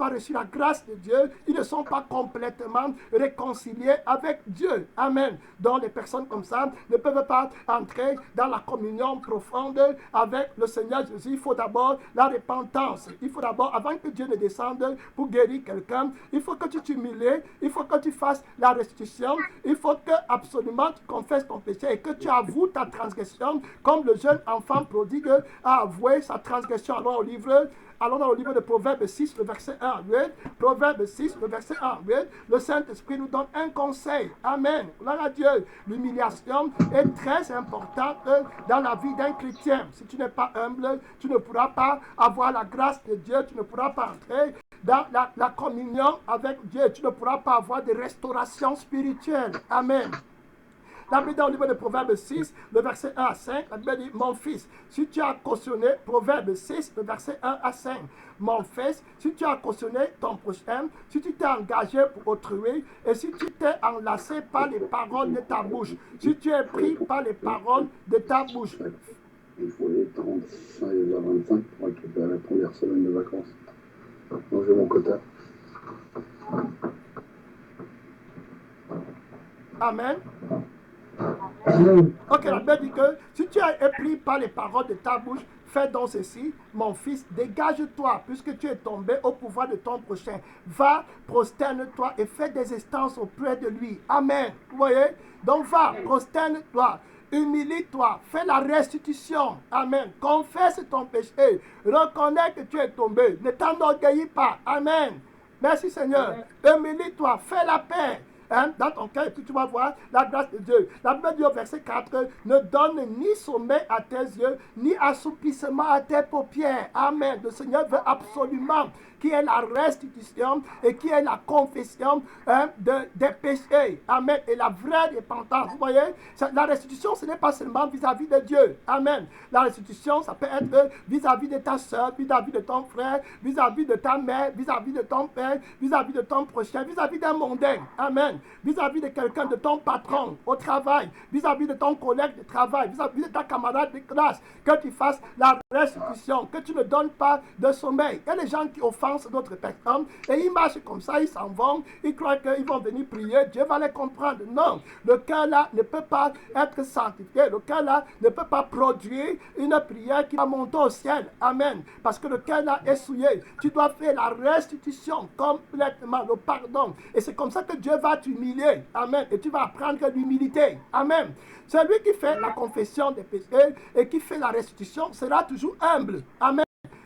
reçu la grâce de Dieu, ils ne sont pas complètement réconciliés avec Dieu. Amen. Donc les personnes comme ça ne peuvent pas entrer dans la communion profonde avec le Seigneur Jésus. Il faut d'abord la repentance. Il faut d'abord, avant que Dieu ne descende pour guérir quelqu'un, il faut que tu t'humilies, il faut que tu fasses la restitution, il faut que absolument tu confesses ton péché et que tu avoues ta transgression, comme le jeune enfant prodigue a avoué sa transgression. Allons dans le livre de Proverbes 6, le verset 1 à 8. Proverbes 6, le verset 1 à 8. Le Saint-Esprit nous donne un conseil. Amen. Gloire à Dieu. L'humiliation est très importante dans la vie d'un chrétien. Si tu n'es pas humble, tu ne pourras pas avoir la grâce de Dieu. Tu ne pourras pas entrer dans la communion avec Dieu. Tu ne pourras pas avoir de restauration spirituelle. Amen. La Bible dans le livre de Proverbes 6, le verset 1 à 5, la Bible dit, mon fils, si tu as cautionné, Proverbes 6, le verset 1 à 5, mon fils, si tu as cautionné ton prochain, si tu t'es engagé pour autrui, et si tu t'es enlacé par les paroles de ta bouche, si tu es pris par les paroles de ta bouche. Il faut les 35 et 25 pour récupérer la première semaine de vacances. Donc j'ai mon quota. Amen. Ok, la Bible dit que si tu es pris par les paroles de ta bouche, fais donc ceci, mon fils, dégage-toi, puisque tu es tombé au pouvoir de ton prochain. Va, prosterne-toi et fais des instances auprès de lui. Amen. Vous voyez? Donc va, prosterne-toi. Humilie-toi, fais la restitution. Amen. Confesse ton péché. Reconnais que tu es tombé. Ne t'enorgueillis pas. Amen. Merci Seigneur. Humilie-toi, fais la paix. Dans ton cœur, et puis tu vas voir la grâce de Dieu. La Bible dit au verset 4, ne donne ni sommeil à tes yeux, ni assoupissement à tes paupières. Amen. Le Seigneur veut absolument qui est la restitution et qui est la confession des péchés. Amen. Et la vraie repentance. Vous voyez, la restitution, ce n'est pas seulement vis-à-vis de Dieu. Amen. La restitution, ça peut être vis-à-vis de ta soeur, vis-à-vis de ton frère, vis-à-vis de ta mère, vis-à-vis de ton père, vis-à-vis de ton prochain, vis-à-vis d'un mondain. Amen. Vis-à-vis de quelqu'un, de ton patron au travail, vis-à-vis de ton collègue de travail, vis-à-vis de ta camarade de classe, que tu fasses la restitution, que tu ne donnes pas de sommeil. Il y a des gens qui offensent d'autres personnes et ils marchent comme ça, ils s'en vont, ils croient qu'ils vont venir prier, Dieu va les comprendre. Non, le cœur là ne peut pas être sanctifié, le cœur là ne peut pas produire une prière qui va monter au ciel. Amen. Parce que le cœur là est souillé. Tu dois faire la restitution complètement, le pardon. Et c'est comme ça que Dieu va t'humilier. Amen. Et tu vas apprendre l'humilité. Amen. Celui qui fait la confession des péchés et qui fait la restitution sera toujours humble. Amen.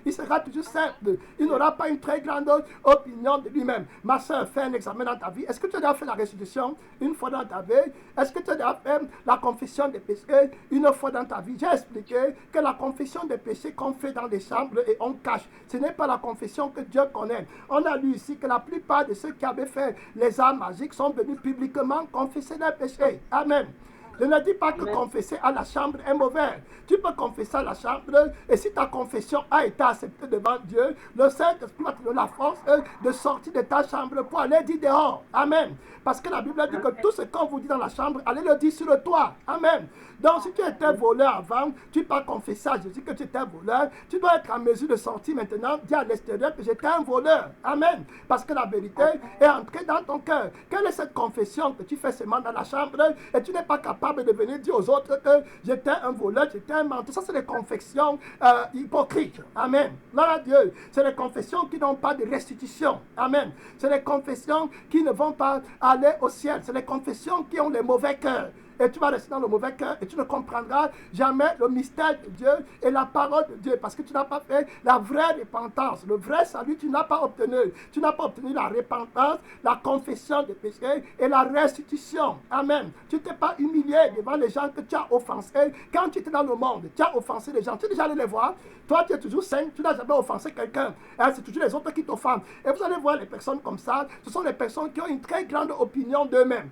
Il sera toujours simple. Il n'aura pas une très grande opinion de lui-même. Ma soeur, fais un examen dans ta vie. Est-ce que tu as déjà fait la restitution une fois dans ta vie? Est-ce que tu as déjà fait la confession des péchés une fois dans ta vie? J'ai expliqué que la confession des péchés qu'on fait dans les chambres et on cache, ce n'est pas la confession que Dieu connaît. On a lu ici que la plupart de ceux qui avaient fait les arts magiques sont venus publiquement confesser leurs péchés. Amen. Je ne dis pas que confesser à la chambre est mauvais. Tu peux confesser à la chambre et si ta confession a été acceptée devant Dieu, le Saint-Esprit va te donner la force de sortir de ta chambre pour aller dire dehors. Amen. Parce que la Bible dit que tout ce qu'on vous dit dans la chambre, allez le dire sur le toit. Amen. Donc si tu étais voleur avant, tu peux confesser à Jésus que tu étais voleur. Tu dois être en mesure de sortir maintenant, dire à l'extérieur que j'étais un voleur. Amen. Parce que la vérité est entrée dans ton cœur. Quelle est cette confession que tu fais seulement dans la chambre et tu n'es pas capable de venir dire aux autres que j'étais un voleur, j'étais un menteur? Ça, c'est des confessions hypocrites. Amen. Gloire à Dieu. C'est des confessions qui n'ont pas de restitution. Amen. C'est des confessions qui ne vont pas aller au ciel. C'est des confessions qui ont les mauvais cœurs. et tu vas rester dans le mauvais cœur et tu ne comprendras jamais le mystère de Dieu et la parole de Dieu parce que tu n'as pas fait la vraie repentance. Le vrai salut, tu n'as pas obtenu. Tu n'as pas obtenu la repentance, la confession des péchés et la restitution. Amen. Tu t'es pas humilié devant les gens que tu as offensés. Quand tu étais dans le monde, tu as offensé les gens. Tu es déjà allé les voir. Toi, tu es toujours saint. Tu n'as jamais offensé quelqu'un. C'est toujours les autres qui t'offensent. Et vous allez voir les personnes comme ça. Ce sont les personnes qui ont une très grande opinion d'eux-mêmes.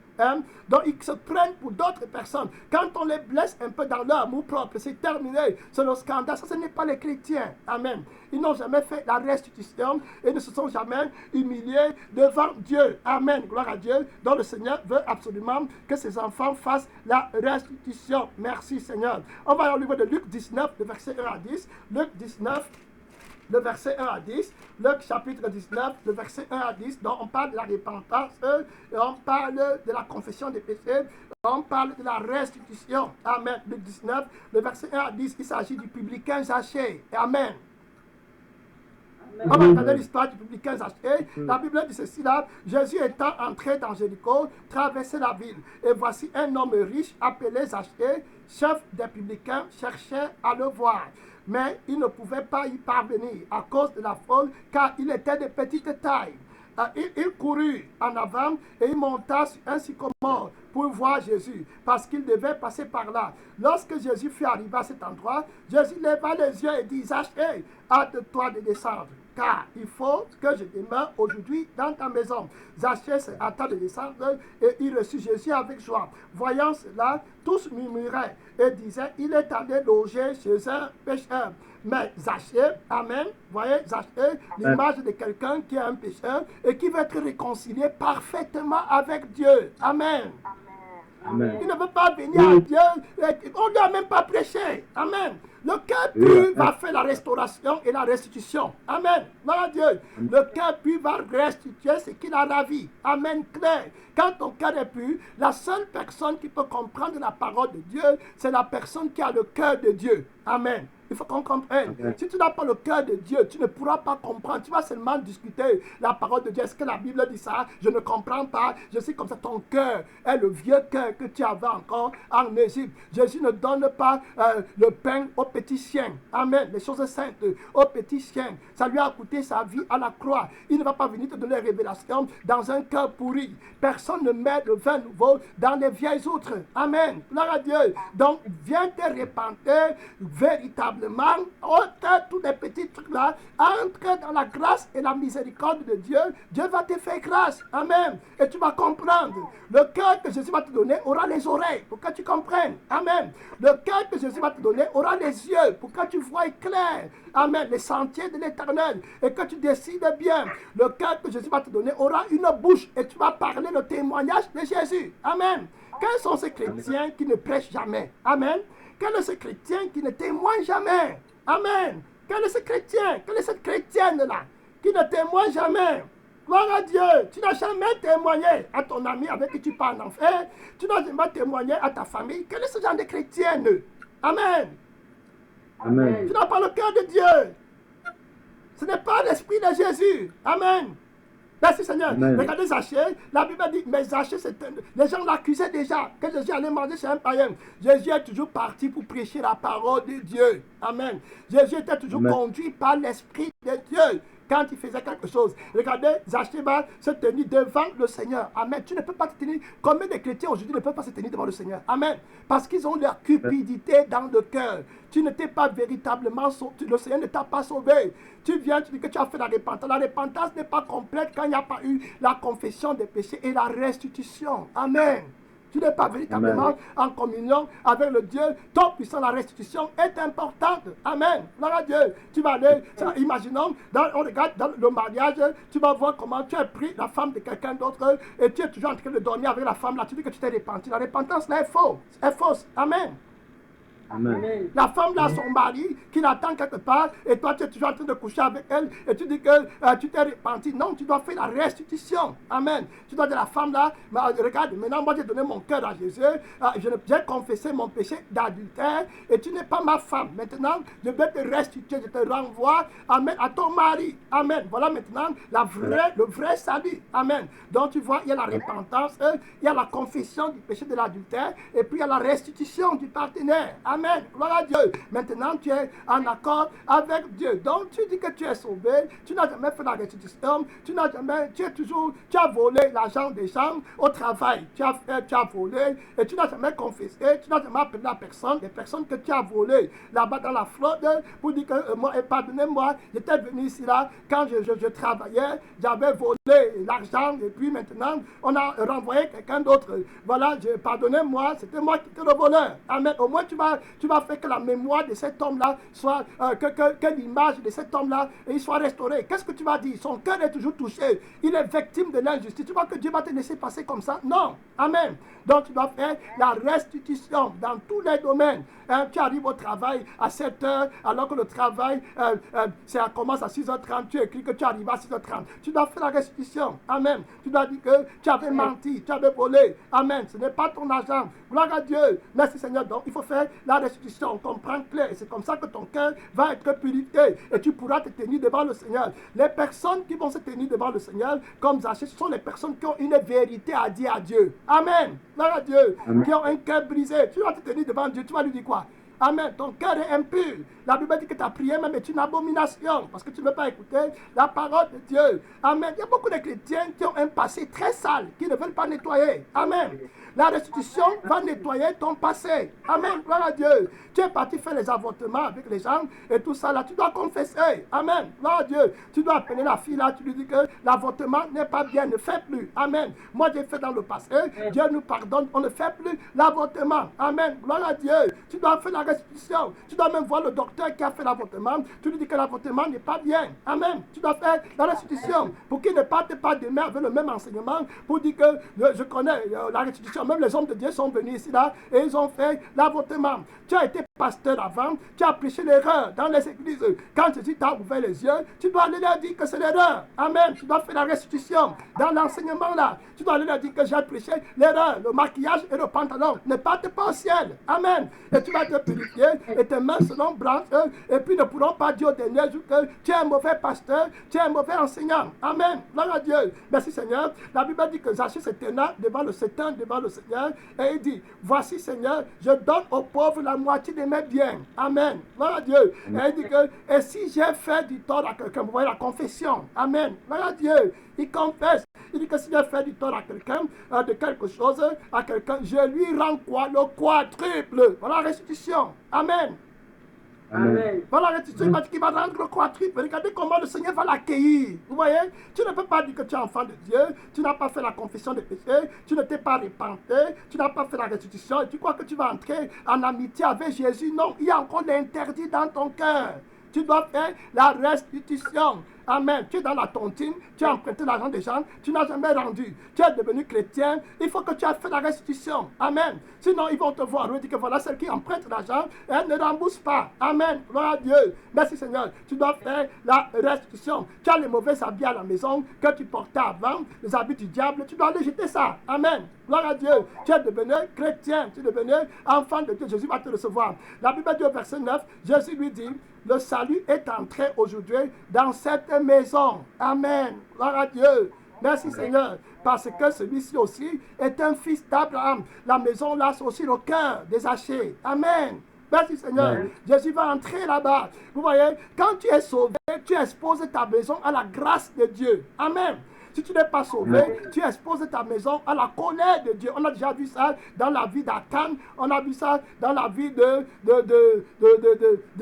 Donc, ils se prennent pour d'autres personnes. Quand on les blesse un peu dans leur amour propre, c'est terminé. C'est le scandale. Ça, ce n'est pas les chrétiens. Amen. Ils n'ont jamais fait la restitution et ne se sont jamais humiliés devant Dieu. Amen. Gloire à Dieu. Donc, le Seigneur veut absolument que ses enfants fassent la restitution. Merci, Seigneur. On va aller au livre de Luc 19, le verset 1 à 10. Luc 19, le verset 1 à 10, Luc chapitre 19, le verset 1 à 10, donc on parle de la repentance, on parle de la confession des péchés, on parle de la restitution. Amen. Luc 19, le verset 1 à 10, il s'agit du publicain Zachée. Amen. On va regarder l'histoire du publicain Zachée. La Bible dit ceci là. Jésus étant entré dans Jéricho, traversait la ville. Et voici un homme riche appelé Zachée, chef des publicains, cherchait à le voir. Mais il ne pouvait pas y parvenir à cause de la foule, car il était de petite taille. Il courut en avant et il monta sur un sycomore pour voir Jésus, parce qu'il devait passer par là. Lorsque Jésus fut arrivé à cet endroit, Jésus leva les yeux et dit, Zachée, hâte-toi de descendre, car il faut que je demeure aujourd'hui dans ta maison. Zachée se hâta de descendre et il reçut Jésus avec joie. Voyant cela, tous murmuraient et disaient, il est allé loger chez un pécheur. Mais Zachée, amen, voyez, Zachée, l'image de quelqu'un qui est un pécheur et qui veut être réconcilié parfaitement avec Dieu. Amen. Amen. Il ne veut pas venir à Dieu, on ne lui a même pas prêché. Amen. Le cœur pur va faire la restauration et la restitution. Amen. Gloire à Dieu. Le cœur pur va restituer ce qu'il a ravi. Amen. Clair. Quand ton cœur est pur, la seule personne qui peut comprendre la parole de Dieu, c'est la personne qui a le cœur de Dieu. Amen. Il faut qu'on comprenne. Si tu n'as pas le cœur de Dieu, tu ne pourras pas comprendre. Tu vas seulement discuter la parole de Dieu. Est-ce que la Bible dit ça? Je ne comprends pas. Je sais comme ça. Ton cœur est le vieux cœur que tu avais encore en Égypte. Jésus ne donne pas le pain aux petits chiens. Amen. Les choses saintes aux petits chiens. Ça lui a coûté sa vie à la croix. Il ne va pas venir te donner révélation dans un cœur pourri. Personne ne met le vin nouveau dans les vieilles outres. Amen. Gloire à Dieu. Donc, viens te repentir véritablement. Ôte tous les petits trucs là, entre dans la grâce et la miséricorde de Dieu. Dieu va te faire grâce. Amen. Et tu vas comprendre. Le cœur que Jésus va te donner aura les oreilles pour que tu comprennes. Amen. Le cœur que Jésus va te donner aura les yeux pour que tu vois clair. Amen. Les sentiers de l'Éternel et que tu décides bien. Le cœur que Jésus va te donner aura une bouche et tu vas parler le témoignage de Jésus. Amen. Quels sont ces chrétiens qui ne prêchent jamais? Amen. Quel est ce chrétien qui ne témoigne jamais? Amen. Quel est ce chrétien? Quelle est cette chrétienne-là qui ne témoigne jamais? Gloire à Dieu. Tu n'as jamais témoigné à ton ami avec qui tu parles en enfer. Tu n'as jamais témoigné à ta famille. Quel est ce genre de chrétienne? Amen. Amen. Tu n'as pas le cœur de Dieu. Ce n'est pas l'esprit de Jésus. Amen. Merci Seigneur. Amen. Regardez Zachée. La Bible dit, mais Zachée, les gens l'accusaient déjà que Jésus allait manger chez un païen. Jésus est toujours parti pour prêcher la parole de Dieu. Amen. Jésus était toujours conduit par l'Esprit de Dieu quand il faisait quelque chose. Regardez, Zachée va se tenir devant le Seigneur. Amen. Tu ne peux pas te tenir. Combien de chrétiens aujourd'hui ne peuvent pas se tenir devant le Seigneur? Amen. Parce qu'ils ont leur cupidité dans le cœur. Tu ne t'es pas véritablement sauvé. Le Seigneur ne t'a pas sauvé. Tu viens, tu dis que tu as fait la repentance. La repentance n'est pas complète quand il n'y a pas eu la confession des péchés et la restitution. Amen. Tu n'es pas véritablement en communion avec le Dieu tout puissant. La restitution est importante. Amen. Gloire à Dieu. Tu vas aller, imaginons, on regarde dans le mariage, tu vas voir comment tu as pris la femme de quelqu'un d'autre et tu es toujours en train de dormir avec la femme là. Tu dis que tu t'es repenti. La repentance là est fausse. Est fausse. Amen. Amen. La femme là, son mari, qui l'attend quelque part, et toi tu es toujours en train de coucher avec elle, et tu dis que tu t'es repenti. Non, tu dois faire la restitution. Amen. Tu dois dire à la femme là, regarde, maintenant moi j'ai donné mon cœur à Jésus, j'ai confessé mon péché d'adultère, et tu n'es pas ma femme. Maintenant, je vais te restituer, je te renvoie, amen, à ton mari. Amen. Voilà maintenant le vrai salut. Amen. Donc tu vois, il y a la repentance, il y a la confession du péché de l'adultère, et puis il y a la restitution du partenaire. Amen. Gloire à Dieu. Maintenant, tu es en accord avec Dieu. Donc, tu dis que tu es sauvé, tu n'as jamais fait la restitution, tu as volé l'argent des gens au travail, tu as volé, et tu n'as jamais confessé, tu n'as jamais appelé la personne, les personnes que tu as volées là-bas dans la flotte, pour dire que moi, pardonnez-moi, j'étais venu ici là, quand je travaillais, j'avais volé l'argent, et puis maintenant, on a renvoyé quelqu'un d'autre. Voilà, pardonnez-moi, c'était moi qui étais le voleur. Amen. Au moins, tu vas faire que la mémoire de cet homme-là soit, que l'image de cet homme-là soit restaurée. Qu'est-ce que tu vas dire? Son cœur est toujours touché. Il est victime de l'injustice. Tu vois que Dieu va te laisser passer comme ça? Non. Amen. Donc, tu dois faire la restitution dans tous les domaines. Tu arrives au travail à 7 heures, alors que le travail ça commence à 6h30. Tu écris que tu arrives à 6h30. Tu dois faire la restitution. Amen. Tu dois dire que tu avais menti, tu avais volé. Amen. Ce n'est pas ton argent. Gloire à Dieu. Merci Seigneur. Donc, il faut faire la restitution. On comprend clair. Et c'est comme ça que ton cœur va être purifié. Et tu pourras te tenir devant le Seigneur. Les personnes qui vont se tenir devant le Seigneur, comme Zachée, ce sont les personnes qui ont une vérité à dire à Dieu. Amen. Gloire à Dieu. Amen. Qui ont un cœur brisé. Tu vas te tenir devant Dieu. Tu vas lui dire quoi? Amen. Ton cœur est impur. La Bible dit que ta prière même est une abomination parce que tu ne veux pas écouter la parole de Dieu. Amen. Il y a beaucoup de chrétiens qui ont un passé très sale, qui ne veulent pas nettoyer. Amen. La restitution va nettoyer ton passé. Amen. Gloire à Dieu. Tu es parti faire les avortements avec les gens et tout ça là. Tu dois confesser. Amen. Gloire à Dieu. Tu dois appeler la fille là. Tu lui dis que l'avortement n'est pas bien. Ne fais plus. Amen. Moi j'ai fait dans le passé. Dieu nous pardonne. On ne fait plus l'avortement. Amen. Gloire à Dieu. Tu dois faire la restitution. Tu dois même voir le docteur qui a fait l'avortement. Tu lui dis que l'avortement n'est pas bien. Amen. Tu dois faire la restitution pour qu'il ne parte pas demain avec le même enseignement pour dire que je connais la restitution. Même les hommes de Dieu sont venus ici là et ils ont fait l'avortement. Tu as été pasteur avant, tu as prêché l'erreur dans les églises. Quand Jésus t'a ouvert les yeux, tu dois aller leur dire que c'est l'erreur. Amen. Tu dois faire la restitution dans l'enseignement là. Tu dois aller leur dire que j'ai prêché l'erreur, le maquillage et le pantalon. Ne parte pas au ciel. Amen. Et tu vas te purifier et tes mains seront blanches et puis ne pourront pas dire au dernier jour que tu es un mauvais pasteur, tu es un mauvais enseignant. Amen. Gloire à Dieu. Merci Seigneur. La Bible dit que Zachée se tenait devant le Seigneur et il dit, voici Seigneur, je donne aux pauvres la moitié de mes biens. Amen. Gloire à Dieu. Et il dit que, et si j'ai fait du tort à quelqu'un, vous voyez la confession. Amen. Gloire à Dieu. Il confesse. Il dit que si j'ai fait du tort à quelqu'un, de quelque chose, à quelqu'un, je lui rends quoi? Le quadruple. Voilà la restitution. Amen. Amen. Voilà la restitution qui va rendre le quadruple. Regardez comment le Seigneur va l'accueillir. Vous voyez? Tu ne peux pas dire que tu es enfant de Dieu. Tu n'as pas fait la confession des péchés. Tu ne t'es pas repenté. Tu n'as pas fait la restitution. Et tu crois que tu vas entrer en amitié avec Jésus. Non, il y a encore l'interdit dans ton cœur. Tu dois faire la restitution. Amen. Tu es dans la tontine, tu as emprunté l'argent des gens, tu n'as jamais rendu. Tu es devenu chrétien, il faut que tu aies fait la restitution. Amen. Sinon, ils vont te voir. Ils vont dire que voilà, celle qui emprunte l'argent, elle ne rembourse pas. Amen. Gloire à Dieu. Merci Seigneur. Tu dois faire la restitution. Tu as les mauvais habits à la maison que tu portais avant, les habits du diable, tu dois aller jeter ça. Amen. Gloire à Dieu. Tu es devenu chrétien, tu es devenu enfant de Dieu. Jésus va te recevoir. La Bible dit au verset 9, Jésus lui dit, le salut est entré aujourd'hui dans cette maison. Amen. Gloire à Dieu. Merci Seigneur. Parce que celui-ci aussi est un fils d'Abraham. La maison là, c'est aussi le cœur des Zachée. Amen. Merci Seigneur. Jésus va entrer là-bas. Vous voyez, quand tu es sauvé, tu exposes ta maison à la grâce de Dieu. Amen. Si tu n'es pas sauvé, tu exposes ta maison à la colère de Dieu. On a déjà vu ça dans la vie d'Atan. On a vu ça dans la vie de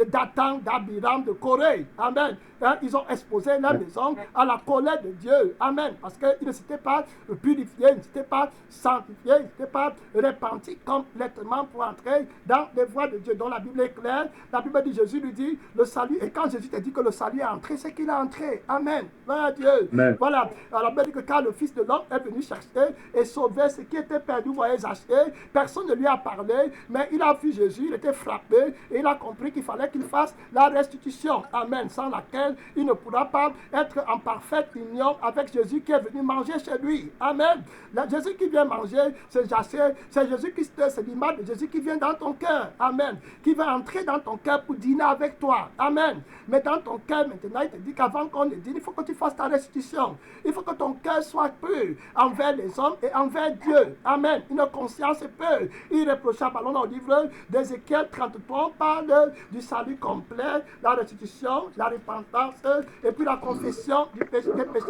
Dathan, d'Abiram, de Corée. Amen. ils ont exposé la maison à la colère de Dieu. Amen. Parce qu'ils ne s'étaient pas purifiés, ils ne s'étaient pas sanctifiés, ils ne s'étaient pas repentis complètement pour entrer dans les voies de Dieu. Donc la Bible est claire. La Bible dit, Jésus lui dit, le salut. Et quand Jésus te dit que le salut est entré, c'est qu'il est entré. Amen. Gloire à Dieu. Amen. Voilà. Alors la Bible dit que quand le Fils de l'homme est venu chercher et sauver ce qui était perdu, vous voyez, acheté, personne ne lui a parlé, mais il a vu Jésus, il était frappé et il a compris qu'il fallait qu'il fasse la restitution. Amen. Sans laquelle il ne pourra pas être en parfaite union avec Jésus qui est venu manger chez lui. Amen. Jésus qui vient manger, c'est Jésus Christ, c'est l'image de Jésus qui vient dans ton cœur. Amen. Qui va entrer dans ton cœur pour dîner avec toi. Amen. Mais dans ton cœur, maintenant, il te dit qu'avant qu'on ne dîne, il faut que tu fasses ta restitution. Il faut que ton cœur soit pur envers les hommes et envers Dieu. Amen. Une conscience pure, irréprochable. Allons dans le livre d'Ézéchiel 33, on parle du salut complet, la restitution, la repentance et puis la confession du péché, des péchés.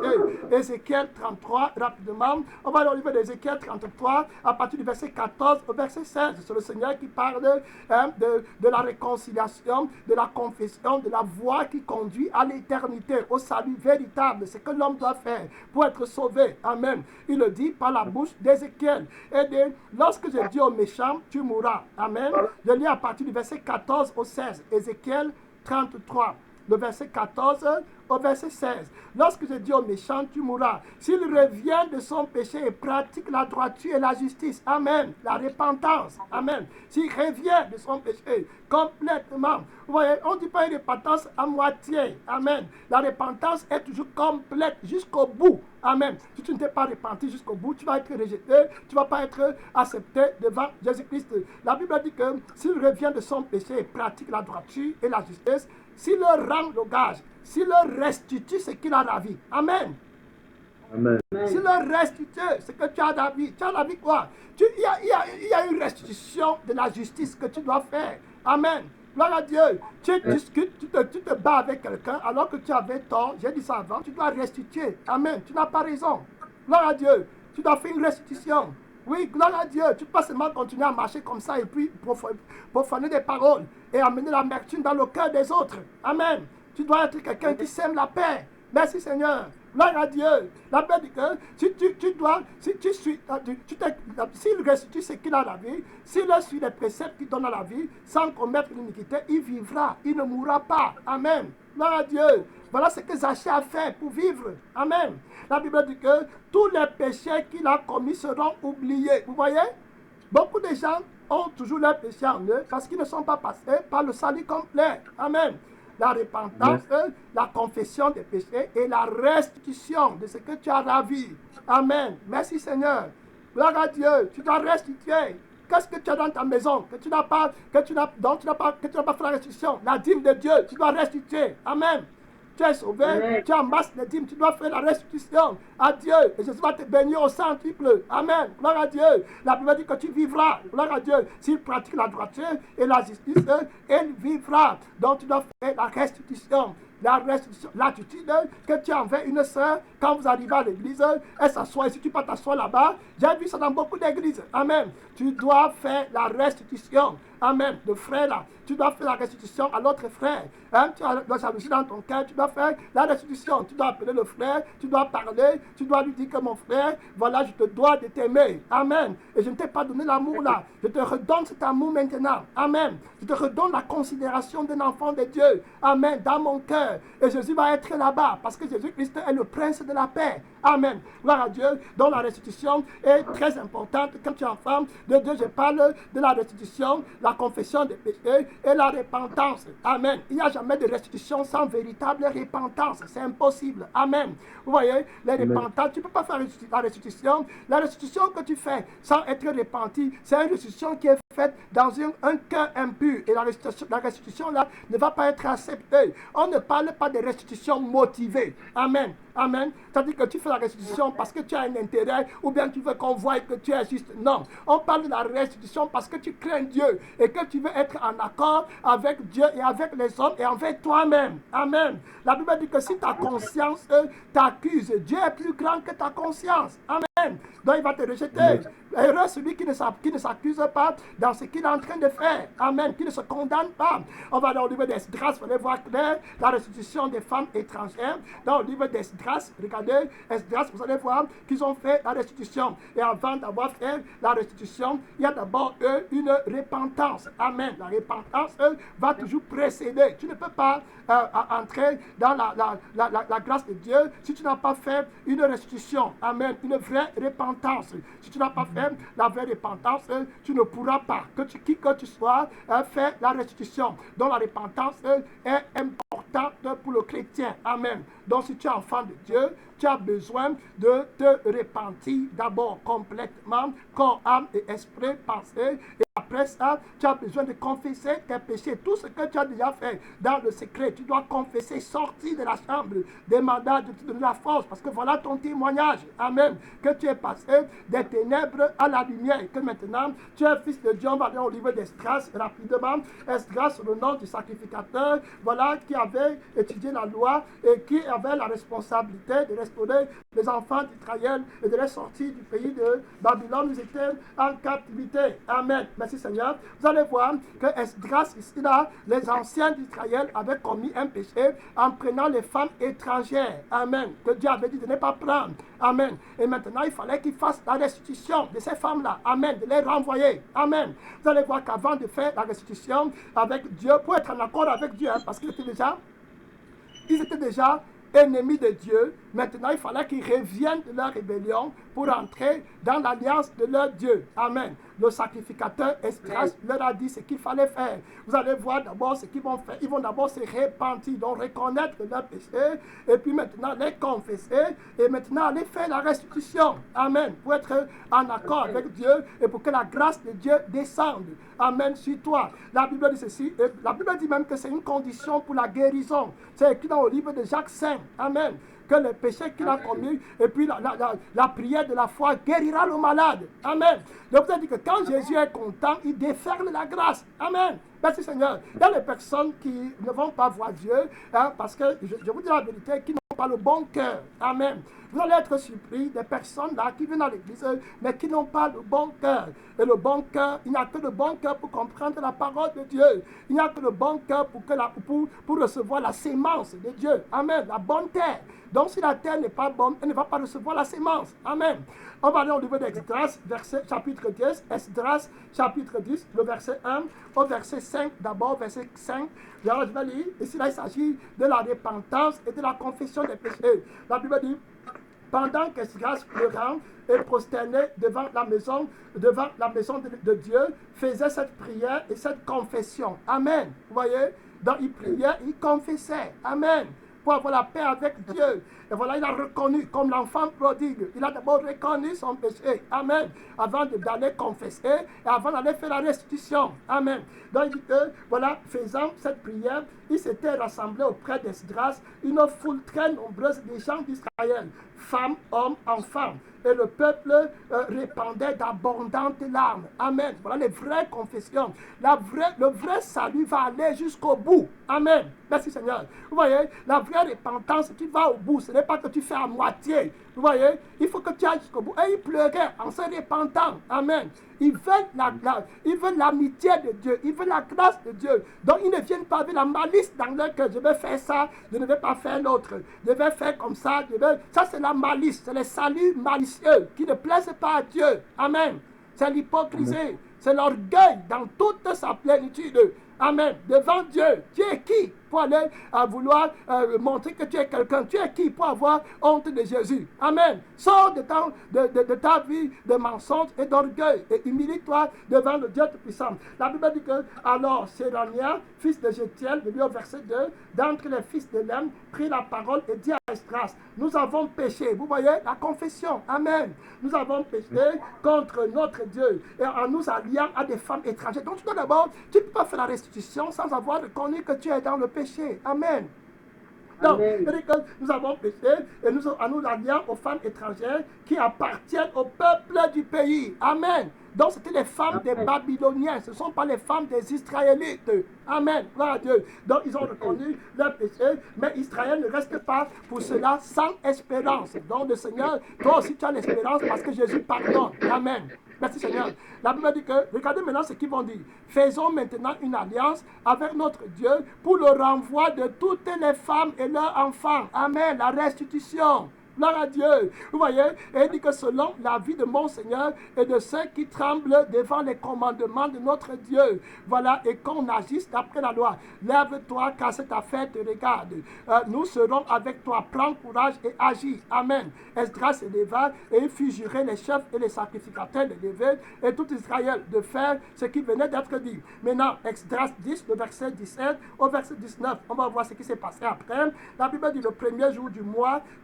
Ézéchiel 33, rapidement. On va dans le livre d'Ézéchiel 33, à partir du verset 14 au verset 16. C'est le Seigneur qui parle de la réconciliation, de la confession, de la voie qui conduit à l'éternité, au salut véritable. C'est que l'homme doit faire pour être sauvé. Amen. Il le dit par la bouche d'Ézéchiel. Et lorsque je dis aux méchants, tu mourras. Amen. Je lis à partir du verset 14 au 16. Ézéchiel 33. Le verset 14 au verset 16. Lorsque je dis aux méchants, tu mourras. S'il revient de son péché et pratique la droiture et la justice. Amen. La repentance. Amen. S'il revient de son péché complètement. Vous voyez, on ne dit pas une repentance à moitié. Amen. La repentance est toujours complète jusqu'au bout. Amen. Si tu ne t'es pas repenti jusqu'au bout, tu vas être rejeté. Tu ne vas pas être accepté devant Jésus-Christ. La Bible dit que s'il revient de son péché et pratique la droiture et la justice, s'il leur rend le gage, s'il leur restitue ce qu'il a ravi. Amen. Amen. S'il leur restitue ce que tu as ravi. Tu as ravi quoi? Il y a une restitution de la justice que tu dois faire. Amen. Gloire à Dieu. Tu discutes, tu te bats avec quelqu'un alors que tu avais tort. J'ai dit ça avant. Tu dois restituer. Amen. Tu n'as pas raison. Gloire à Dieu. Tu dois faire une restitution. Oui, gloire à Dieu. Tu ne peux pas seulement continuer à marcher comme ça et puis profaner des paroles et amener l'amertume dans le cœur des autres. Amen. Tu dois être quelqu'un qui sème la paix. Merci Seigneur. Gloire à Dieu. La Bible dit que s'il restitue ce qu'il a la vie, s'il suit les préceptes qui donnent à la vie, sans commettre l'iniquité, il vivra, il ne mourra pas. Amen. Gloire à Dieu. Voilà ce que Zaché a fait pour vivre. Amen. La Bible dit que tous les péchés qu'il a commis seront oubliés. Vous voyez? Beaucoup de gens ont toujours leurs péchés en eux parce qu'ils ne sont pas passés par le salut complet. Amen. La repentance, la confession des péchés et la restitution de ce que tu as ravi. Amen. Merci Seigneur. Gloire à Dieu. Tu dois restituer. Qu'est-ce que tu as dans ta maison que tu n'as pas fait la restitution? La dîme de Dieu, tu dois restituer. Amen. Tu es sauvé, amen. Tu amasses les dîmes, tu dois faire la restitution à Dieu. Et Jésus va te bénir au centuple. Amen. Gloire à Dieu. La Bible dit que tu vivras. Gloire à Dieu. S'il pratique la droiture et la justice, il vivra. Donc tu dois faire la restitution. La restitution, l'attitude que tu as envers une sœur, quand vous arrivez à l'église, elle s'assoit, et si tu peux t'asseoir là-bas, j'ai vu ça dans beaucoup d'églises. Amen. Tu dois faire la restitution. Amen. Le frère là, tu dois faire la restitution à l'autre frère. Hein? Tu as la jalousie dans ton cœur, tu dois faire la restitution. Tu dois appeler le frère, tu dois parler, tu dois lui dire que mon frère, voilà, je te dois de t'aimer. Amen. Et je ne t'ai pas donné l'amour là. Je te redonne cet amour maintenant. Amen. Je te redonne la considération d'un enfant de Dieu. Amen. Dans mon cœur. Et Jésus va être là-bas parce que Jésus-Christ est le prince de la paix. Amen. Gloire à Dieu. Donc la restitution est très importante. Quand tu es enfant de Dieu, je parle de la restitution, la confession des péchés et la repentance. Amen. Il n'y a jamais de restitution sans véritable repentance. C'est impossible. Amen. Vous voyez, les repentances, tu ne peux pas faire la restitution. La restitution que tu fais sans être repenti, c'est une restitution qui est faite dans un cœur impur. Et la restitution là ne va pas être acceptée. On ne parle pas de restitution motivée. Amen. Amen. C'est-à-dire que tu fais la restitution parce que tu as un intérêt ou bien tu veux qu'on voie que tu es juste. Non. On parle de la restitution parce que tu crains Dieu et que tu veux être en accord avec Dieu et avec les hommes et avec toi-même. Amen. La Bible dit que si ta conscience t'accuse, Dieu est plus grand que ta conscience. Amen. Donc il va te rejeter. Heureux celui qui ne s'accuse pas dans ce qu'il est en train de faire. Amen. Qui ne se condamne pas. On va dans le livre d'Esdras, vous allez voir clair la restitution des femmes étrangères. Dans le livre d'Esdras, regardez, Esdras, vous allez voir qu'ils ont fait la restitution. Et avant d'avoir fait la restitution, il y a d'abord une repentance. Amen. La repentance va toujours précéder. Tu ne peux pas entrer dans la grâce de Dieu si tu n'as pas fait une restitution. Amen. Une vraie repentance. Si tu n'as pas fait la vraie repentance, tu ne pourras pas, qui que tu sois, faire la restitution. Donc la repentance est importante pour le chrétien. Amen. Donc si tu es enfant de Dieu, tu as besoin de te repentir d'abord complètement, corps, âme et esprit, pensée. Et après ça, tu as besoin de confesser tes péchés. Tout ce que tu as déjà fait dans le secret, tu dois confesser, sortir de la chambre, demander de te donner la force. Parce que voilà ton témoignage. Amen. Que tu es passé des ténèbres à la lumière. Et que maintenant, tu es fils de Dieu. On va aller au livre d'Esdras rapidement. Esdras, le nom du sacrificateur, voilà, qui avait étudié la loi et qui avait la responsabilité de restaurer les enfants d'Israël et de les sortir du pays de Babylone. Ils étaient en captivité. Amen. Merci Seigneur. Vous allez voir que Esdras, ici là, les anciens d'Israël avaient commis un péché en prenant les femmes étrangères. Amen. Que Dieu avait dit de ne pas prendre. Amen. Et maintenant, il fallait qu'ils fassent la restitution de ces femmes-là. Amen. De les renvoyer. Amen. Vous allez voir qu'avant de faire la restitution avec Dieu, pour être en accord avec Dieu, parce qu'ils étaient déjà ennemis de Dieu. Maintenant, il fallait qu'ils reviennent de leur rébellion pour entrer dans l'alliance de leur Dieu. Amen. Le sacrificateur Esdras leur a dit ce qu'il fallait faire. Vous allez voir d'abord ce qu'ils vont faire. Ils vont d'abord se repentir, donc reconnaître leurs péchés, et puis maintenant les confesser, et maintenant aller faire la restitution. Amen. Pour être en accord avec Dieu et pour que la grâce de Dieu descende. Amen. Sur toi. La Bible dit ceci. Et la Bible dit même que c'est une condition pour la guérison. C'est écrit dans le livre de Jacques 5. Amen. Que le péché qu'il a commis et puis la prière de la foi guérira le malade. Amen. Donc vous avez dit que quand Jésus est content, il déferle la grâce. Amen. Merci Seigneur. Il y a des personnes qui ne vont pas voir Dieu parce que, je vous dis la vérité, qui n'ont pas le bon cœur. Amen. Vous allez être surpris des personnes là qui viennent à l'église, mais qui n'ont pas le bon cœur. Et le bon cœur, il n'y a que le bon cœur pour comprendre la parole de Dieu. Il n'y a que le bon cœur pour recevoir la sémence de Dieu. Amen. La bonne terre. Donc si la terre n'est pas bonne, elle ne va pas recevoir la sémence. Amen. On va aller au niveau d'Esdras, chapitre 10. Esdras, chapitre 10, le verset 1 au verset 5. D'abord, verset 5. Alors, je vais lire. Ici, là, il s'agit de la repentance et de la confession des péchés. La Bible dit, pendant qu'Esdras pleurant et prosterné devant la maison de Dieu, faisait cette prière et cette confession. Amen. Vous voyez? Donc, il priait, il confessait. Amen. Pour avoir la paix avec Dieu. Et voilà, il a reconnu, comme l'enfant prodigue, il a d'abord reconnu son péché. Amen. Avant d'aller confesser et avant d'aller faire la restitution. Amen. Donc, il dit que, voilà, faisant cette prière, il s'était rassemblé auprès d'Esdras une foule très nombreuse des gens d'Israël, femmes, hommes, enfants. Et le peuple répandait d'abondantes larmes. Amen. Voilà les vraies confessions. Le vrai salut va aller jusqu'au bout. Amen. Merci Seigneur. Vous voyez, la vraie repentance, tu vas au bout. Ce n'est pas que tu fais à moitié. Vous voyez, il faut que tu ailles jusqu'au bout. Et il pleurait en se repentant. Amen. Ils veulent l'amitié de Dieu. Ils veulent la grâce de Dieu. Donc, ils ne viennent pas avec la malice dans leur cœur. Je vais faire ça, je ne vais pas faire l'autre. Je vais faire comme ça. Ça, c'est la malice. C'est le salut malicieux qui ne plaise pas à Dieu. Amen. C'est l'hypocrisie. C'est l'orgueil dans toute sa plénitude. Amen. Devant Dieu, tu es qui pour aller vouloir montrer que tu es quelqu'un? Tu es qui pour avoir honte de Jésus? Amen. Sors de ta vie de mensonge et d'orgueil et humilie-toi devant le Dieu Tout-Puissant. La Bible dit que alors Sérania, fils de Jétiel, de lui au verset 2, d'entre les fils de Lem, prit la parole et dit à Esdras, nous avons péché. Vous voyez la confession. Amen. Nous avons péché contre notre Dieu et en nous alliant à des femmes étrangères. Donc, tout d'abord, tu ne peux pas faire la restitution sans avoir reconnu que tu es dans le péché. Amen. Donc, nous avons péché et nous allions aux femmes étrangères qui appartiennent au peuple du pays. Amen. Donc, c'était les femmes des Babyloniens. Ce ne sont pas les femmes des Israélites. Amen. Gloire à Dieu. Donc, ils ont reconnu leur péché, mais Israël ne reste pas pour cela sans espérance. Donc, le Seigneur, toi aussi, tu as l'espérance parce que Jésus pardonne. Amen. Merci Seigneur. La Bible dit que, regardez maintenant ce qu'ils vont dire. Faisons maintenant une alliance avec notre Dieu pour le renvoi de toutes les femmes et leurs enfants. Amen. La restitution. Gloire à Dieu. Vous voyez, et il dit que selon la vie de mon Seigneur et de ceux qui tremblent devant les commandements de notre Dieu, voilà, et qu'on agisse d'après la loi. Lève-toi car cette affaire te regarde. Nous serons avec toi. Prends courage et agis. Amen. Esdras se leva et il fit jurer les chefs et les sacrificateurs de Lévite et tout Israël de faire ce qui venait d'être dit. Maintenant, Esdras 10, le verset 17 au verset 19. On va voir ce qui s'est passé après. La Bible dit le premier jour du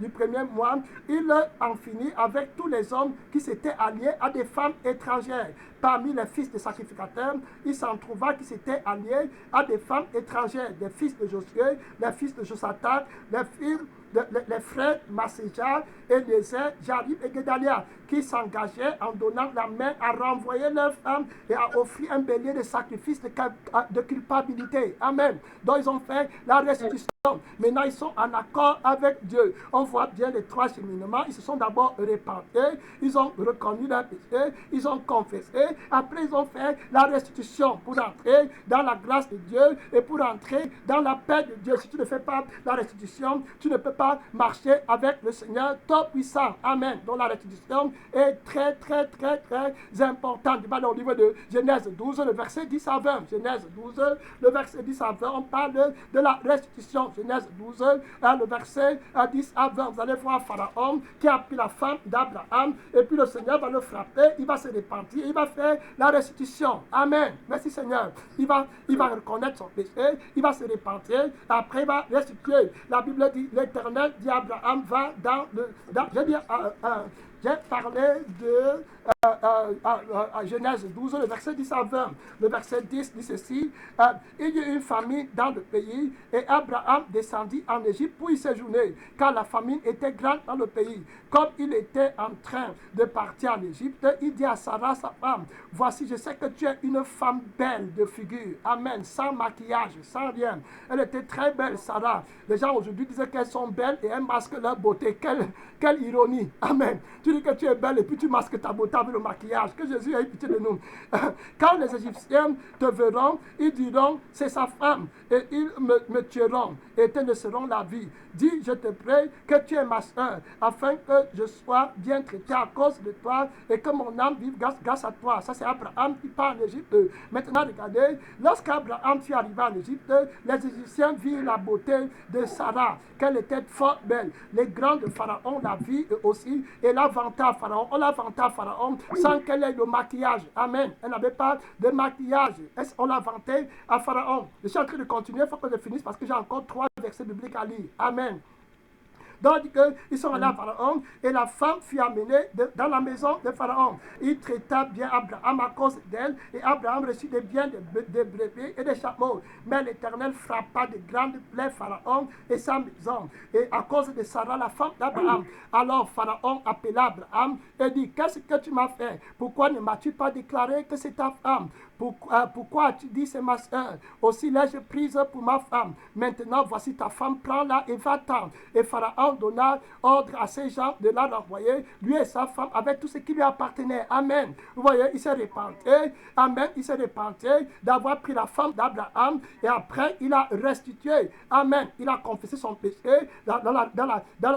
premier mois, il en finit avec tous les hommes qui s'étaient alliés à des femmes étrangères. Parmi les fils des sacrificateurs, il s'en trouva qui s'étaient alliés à des femmes étrangères, des fils de Josué, les fils de Josatak, les frères Masséja, Eliezer, Jarib et Gedalia, qui s'engageaient en donnant la main à renvoyer leurs femmes et à offrir un bélier de sacrifice de culpabilité. Amen. Donc ils ont fait la restitution. Maintenant ils sont en accord avec Dieu. On voit bien les trois cheminements. Ils se sont d'abord repentis, ils ont reconnu leur péché, ils ont confessé. Après ils ont fait la restitution pour entrer dans la grâce de Dieu et pour entrer dans la paix de Dieu. Si tu ne fais pas la restitution, tu ne peux pas marcher avec le Seigneur Tout-Puissant. Amen. Donc la restitution est très, très, très, très importante. Au livre de Genèse 12, le verset 10 à 20. Genèse 12, le verset 10 à 20, on parle de la restitution. Genèse 12, le verset 10 à 20. Vous allez voir Pharaon qui a pris la femme d'Abraham et puis le Seigneur va le frapper, il va se repentir, il va faire la restitution. Amen. Merci Seigneur. Il va reconnaître son péché, il va se repentir, après il va restituer. La Bible dit, l'Éternel dit à Abraham, va j'ai parlé de Genèse 12, le verset 10 à 20. Le verset 10 dit ceci, il y eut une famine dans le pays et Abraham descendit en Égypte pour y séjourner, car la famine était grande dans le pays. Comme il était en train de partir en Égypte, il dit à Sarah, sa femme, voici, je sais que tu es une femme belle de figure. Amen. Sans maquillage, sans rien. Elle était très belle, Sarah. Les gens aujourd'hui disaient qu'elles sont belles et elles masquent leur beauté. Quelle ironie. Amen. Tu dis que tu es belle et puis tu masques ta beauté avec le maquillage. Que Jésus ait pitié de nous. Quand les Égyptiens te verront, ils diront, c'est sa femme. Et ils me tueront. Et te laisseront la vie. Dis, je te prie que tu es ma soeur, afin que je sois bien traité à cause de toi et que mon âme vive grâce à toi. Ça, c'est Abraham qui part en Égypte. Maintenant, regardez, lorsqu'Abraham fut arrivé en Égypte, les Égyptiens virent la beauté de Sarah, qu'elle était fort belle. Les grands de Pharaon la virent aussi et la vantaient à Pharaon. On la vantait à Pharaon sans qu'elle ait le maquillage. Amen. Elle n'avait pas de maquillage. On la vantait à Pharaon. Je suis en train de continuer, il faut que je finisse parce que j'ai encore 3 versets bibliques à lire. Amen. Donc, ils sont allés à Pharaon et la femme fut amenée dans la maison de Pharaon. Il traita bien Abraham à cause d'elle et Abraham reçut des biens des brebis et des chameaux. Mais l'Éternel frappa de grandes plaies Pharaon et sa maison. Et à cause de Sarah, la femme d'Abraham. Alors Pharaon appela Abraham et dit, qu'est-ce que tu m'as fait? Pourquoi ne m'as-tu pas déclaré que c'est ta femme? Pourquoi as-tu dit c'est ma soeur? Aussi l'ai-je prise pour ma femme. Maintenant, voici ta femme, prends-la et va-t'en. Et Pharaon donna ordre à ses gens de la renvoyer, lui et sa femme, avec tout ce qui lui appartenait. Amen. Vous voyez, il s'est repenti. Amen. Il s'est repenti d'avoir pris la femme d'Abraham et après, il a restitué. Amen. Il a confessé son péché dans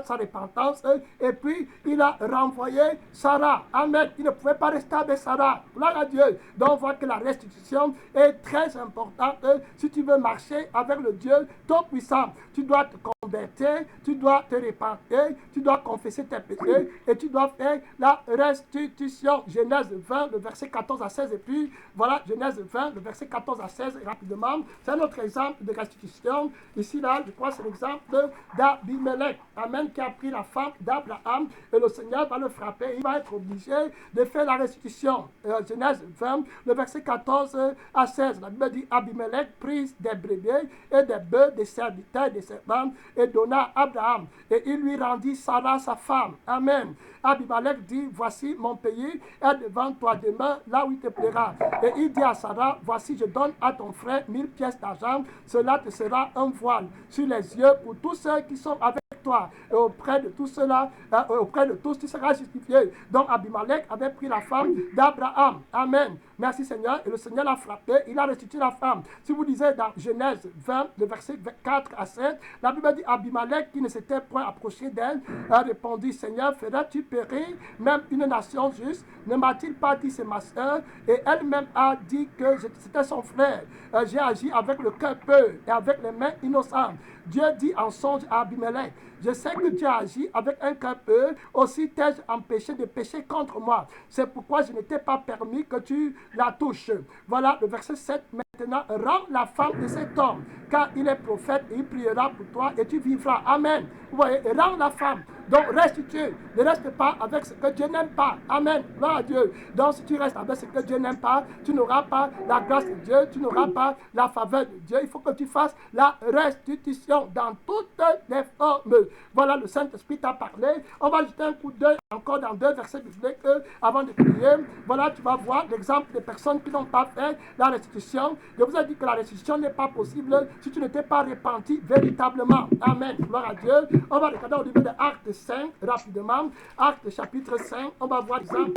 sa repentance et puis il a renvoyé Sarah. Amen. Il ne pouvait pas rester avec Sarah. Gloire à Dieu. Donc, on voit que la restitution est très importante si tu veux marcher avec le Dieu Tout-Puissant. Tu dois te convertir, tu dois te repentir, tu dois confesser tes péchés et tu dois faire la restitution. Genèse 20, le verset 14 à 16 et puis voilà, Genèse 20, le verset 14 à 16 rapidement. C'est un autre exemple de restitution. Ici, là, je crois que c'est l'exemple d'Abimelech. Amen, qui a pris la femme d'Abraham et le Seigneur va le frapper. Il va être obligé de faire la restitution. Genèse 20, le verset 14 14 à 16. La Bible dit Abimelech prit des brebis et des bœufs, des serviteurs et des servantes et donna à Abraham. Et il lui rendit Sarah sa femme. Amen. Abimelech dit, voici mon pays est devant toi, demain là où il te plaira. Et il dit à Sarah, voici je donne à ton frère 1000 pièces d'argent, cela te sera un voile sur les yeux pour tous ceux qui sont avec toi. Et auprès de tout cela, auprès de tous, tu seras justifié. Donc Abimelech avait pris la femme d'Abraham. Amen. Merci Seigneur. Et le Seigneur l'a frappé, il a restitué la femme. Si vous lisez dans Genèse 20, le verset 4 à 7, la Bible dit Abimelech, qui ne s'était point approché d'elle, a répondu, Seigneur, feras-tu périr même une nation juste? Ne m'a-t-il pas dit c'est ma soeur? Et elle-même a dit que c'était son frère. J'ai agi avec le cœur peu et avec les mains innocentes. Dieu dit en songe à Abimelech, je sais que tu as agi avec un cœur peu, aussi t'ai-je empêché de pécher contre moi. C'est pourquoi je ne t'ai pas permis que tu la touches. Voilà le verset 7. Maintenant, rends la femme de cet homme, car il est prophète et il priera pour toi et tu vivras. Amen. Vous voyez, rends la femme. Donc, restitue. Ne reste pas avec ce que Dieu n'aime pas. Amen. Gloire à Dieu. Donc, si tu restes avec ce que Dieu n'aime pas, tu n'auras pas la grâce de Dieu, tu n'auras pas la faveur de Dieu. Il faut que tu fasses la restitution dans toutes les formes. Voilà, le Saint-Esprit t'a parlé. On va jeter un coup d'œil encore dans 2 versets bibliques avant de prier. Voilà, tu vas voir l'exemple des personnes qui n'ont pas fait la restitution. Je vous ai dit que la restitution n'est pas possible si tu ne t'es pas repenti véritablement. Amen. Gloire à Dieu. On va regarder au niveau de Actes 5 rapidement. Actes chapitre 5, on va voir l'exemple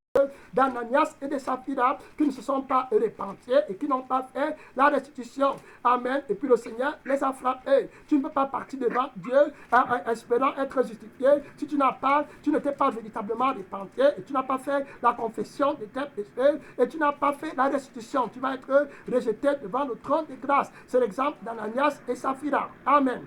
d'Ananias et de Saphira qui ne se sont pas repentis et qui n'ont pas fait la restitution. Amen. Et puis le Seigneur les a frappés. Tu ne peux pas partir devant Dieu espérant être justifié si tu ne t'es pas véritablement repenti et tu n'as pas fait la confession de tes péchés et tu n'as pas fait la restitution. Tu vas être rejeté devant le trône de grâce. C'est l'exemple d'Ananias et Saphira. Amen.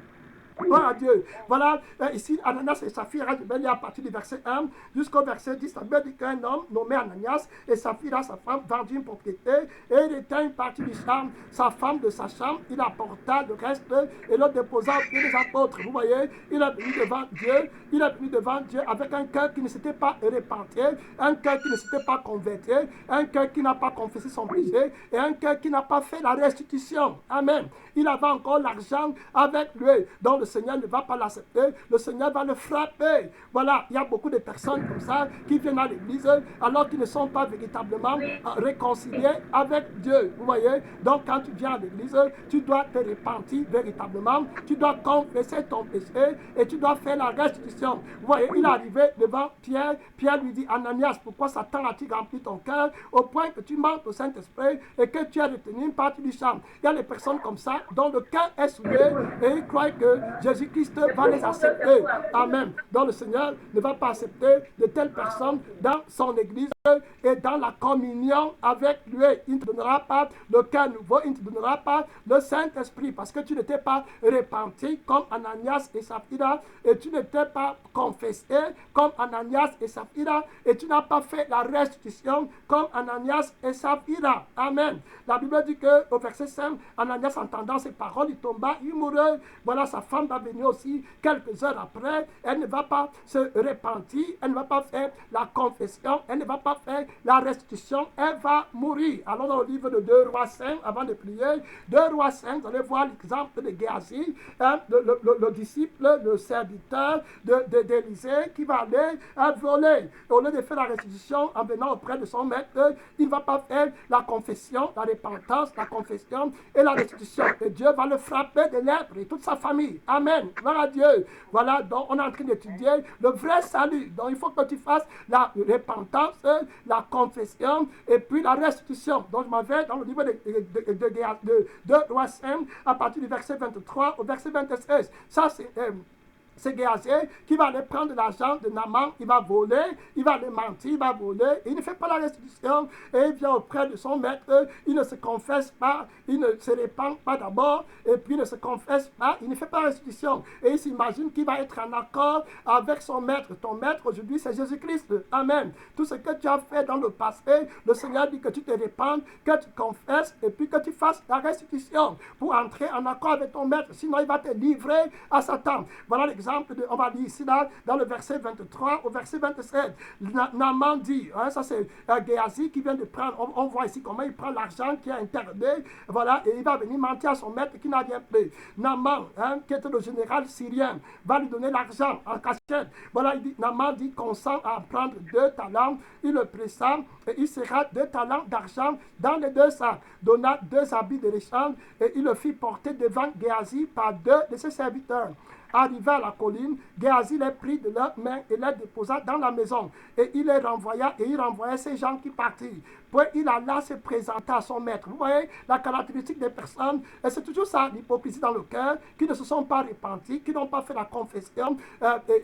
Gloire à Dieu. Voilà, ici, Ananias et Saphira, je vais lire à partir du verset 1 jusqu'au verset 10. Ça veut dire qu'un homme nommé Ananias et Saphira, sa femme, vendit une propriété et il retint une partie du champ. Sa femme de sa chambre, il apporta le reste et le déposa au pied des apôtres. Vous voyez, il est venu devant Dieu. Il est venu devant Dieu avec un cœur qui ne s'était pas repenti, un cœur qui ne s'était pas converti, un cœur qui n'a pas confessé son péché et un cœur qui n'a pas fait la restitution. Amen. Il avait encore l'argent avec lui. Donc le Seigneur ne va pas l'accepter. Le Seigneur va le frapper. Voilà, il y a beaucoup de personnes comme ça qui viennent à l'église alors qu'ils ne sont pas véritablement réconciliés avec Dieu. Vous voyez? Donc quand tu viens à l'église, tu dois te repentir véritablement. Tu dois confesser ton péché et tu dois faire la restitution. Vous voyez, il est arrivé devant Pierre. Pierre lui dit, Ananias, pourquoi Satan a-t-il rempli ton cœur au point que tu manques au Saint-Esprit et que tu as retenu une partie du champ? Il y a des personnes comme ça dont le cœur est souillé et ils croient que Jésus-Christ va les accepter. Amen. Donc le Seigneur ne va pas accepter de telles personnes dans son église et dans la communion avec lui. Il ne te donnera pas le cœur nouveau, il ne te donnera pas le Saint-Esprit parce que tu ne t'es pas repenti comme Ananias et Saphira et tu ne t'es pas confessé comme Ananias et Saphira et tu n'as pas fait la restitution comme Ananias et Saphira. Amen. La Bible dit qu'au verset 5, Ananias entendant ces paroles, il tomba, il mourut. Voilà, sa femme va venir aussi quelques heures après. Elle ne va pas se repentir, elle ne va pas faire la confession, elle ne va pas faire la restitution, elle va mourir. Alors dans le livre de 2 Rois 5, avant de prier, 2 Rois 5, vous allez voir l'exemple de Géasi, le disciple, le serviteur d'Élisée qui va aller voler. Et au lieu de faire la restitution en venant auprès de son maître, il ne va pas faire la confession, la repentance, la confession et la restitution. Et Dieu va le frapper de lèpre et toute sa famille. Amen. Gloire à Dieu. Voilà, donc on est en train d'étudier le vrai salut. Donc il faut que tu fasses la repentance, la confession et puis la restitution. Donc je m'en vais dans le livre de Rois 5 à partir du verset 23 au verset 26. Ça c'est Géasi qui va aller prendre l'argent de Naaman, il va voler, il va aller mentir, il va voler, et il ne fait pas la restitution, et il vient auprès de son maître, il ne se confesse pas, il ne se répand pas d'abord, et puis il ne se confesse pas, il ne fait pas la restitution, et il s'imagine qu'il va être en accord avec son maître. Ton maître aujourd'hui c'est Jésus-Christ. Amen. Tout ce que tu as fait dans le passé, le Seigneur dit que tu te répandes, que tu confesses, et puis que tu fasses la restitution pour entrer en accord avec ton maître, sinon il va te livrer à Satan. Voilà l'exemple exemple, on va lire ici, là, dans le verset 23 au verset 27. Naaman dit, hein, ça c'est Géasi qui vient de prendre, on voit ici comment il prend l'argent qui est interdit, voilà, et il va venir mentir à son maître qui n'a rien payé. Naaman, hein, qui était le général syrien, va lui donner l'argent en cachette. Voilà, Naaman dit, consent à prendre 2 talents, il le pressa, et il sera 2 talents d'argent dans les 2 sacs, donna 2 habits de l'échange, et il le fit porter devant Géasi par 2 de ses serviteurs. Arrivé à la colline, Géasi les prit de leurs mains et les déposa dans la maison. Et il les renvoya, et il renvoya ces gens qui partirent. Puis il alla se présenter à son maître. Vous voyez la caractéristique des personnes, et c'est toujours ça, l'hypocrisie dans le cœur, qui ne se sont pas repentis, qui n'ont pas fait la confession,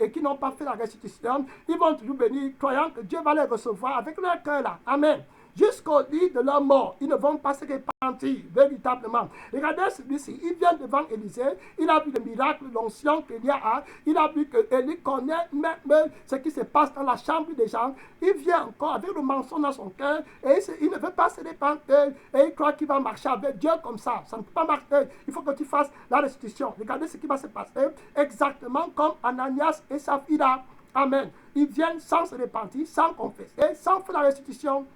et qui n'ont pas fait la restitution. Ils vont toujours venir croyant que Dieu va les recevoir avec leur cœur là. Amen. Jusqu'au lit de leur mort, ils ne vont pas se repentir véritablement. Regardez celui-ci, il vient devant Élisée, il a vu le miracle, l'onction qu'il y a, il a vu que Élie connaît même ce qui se passe dans la chambre des gens. Il vient encore avec le mensonge dans son cœur et il ne veut pas se repentir et il croit qu'il va marcher avec Dieu comme ça. Ça ne peut pas marcher. Il faut que tu fasses la restitution. Regardez ce qui va se passer exactement comme Ananias et Saphira. Amen. Ils viennent sans se repentir, sans confesser, sans faire la restitution.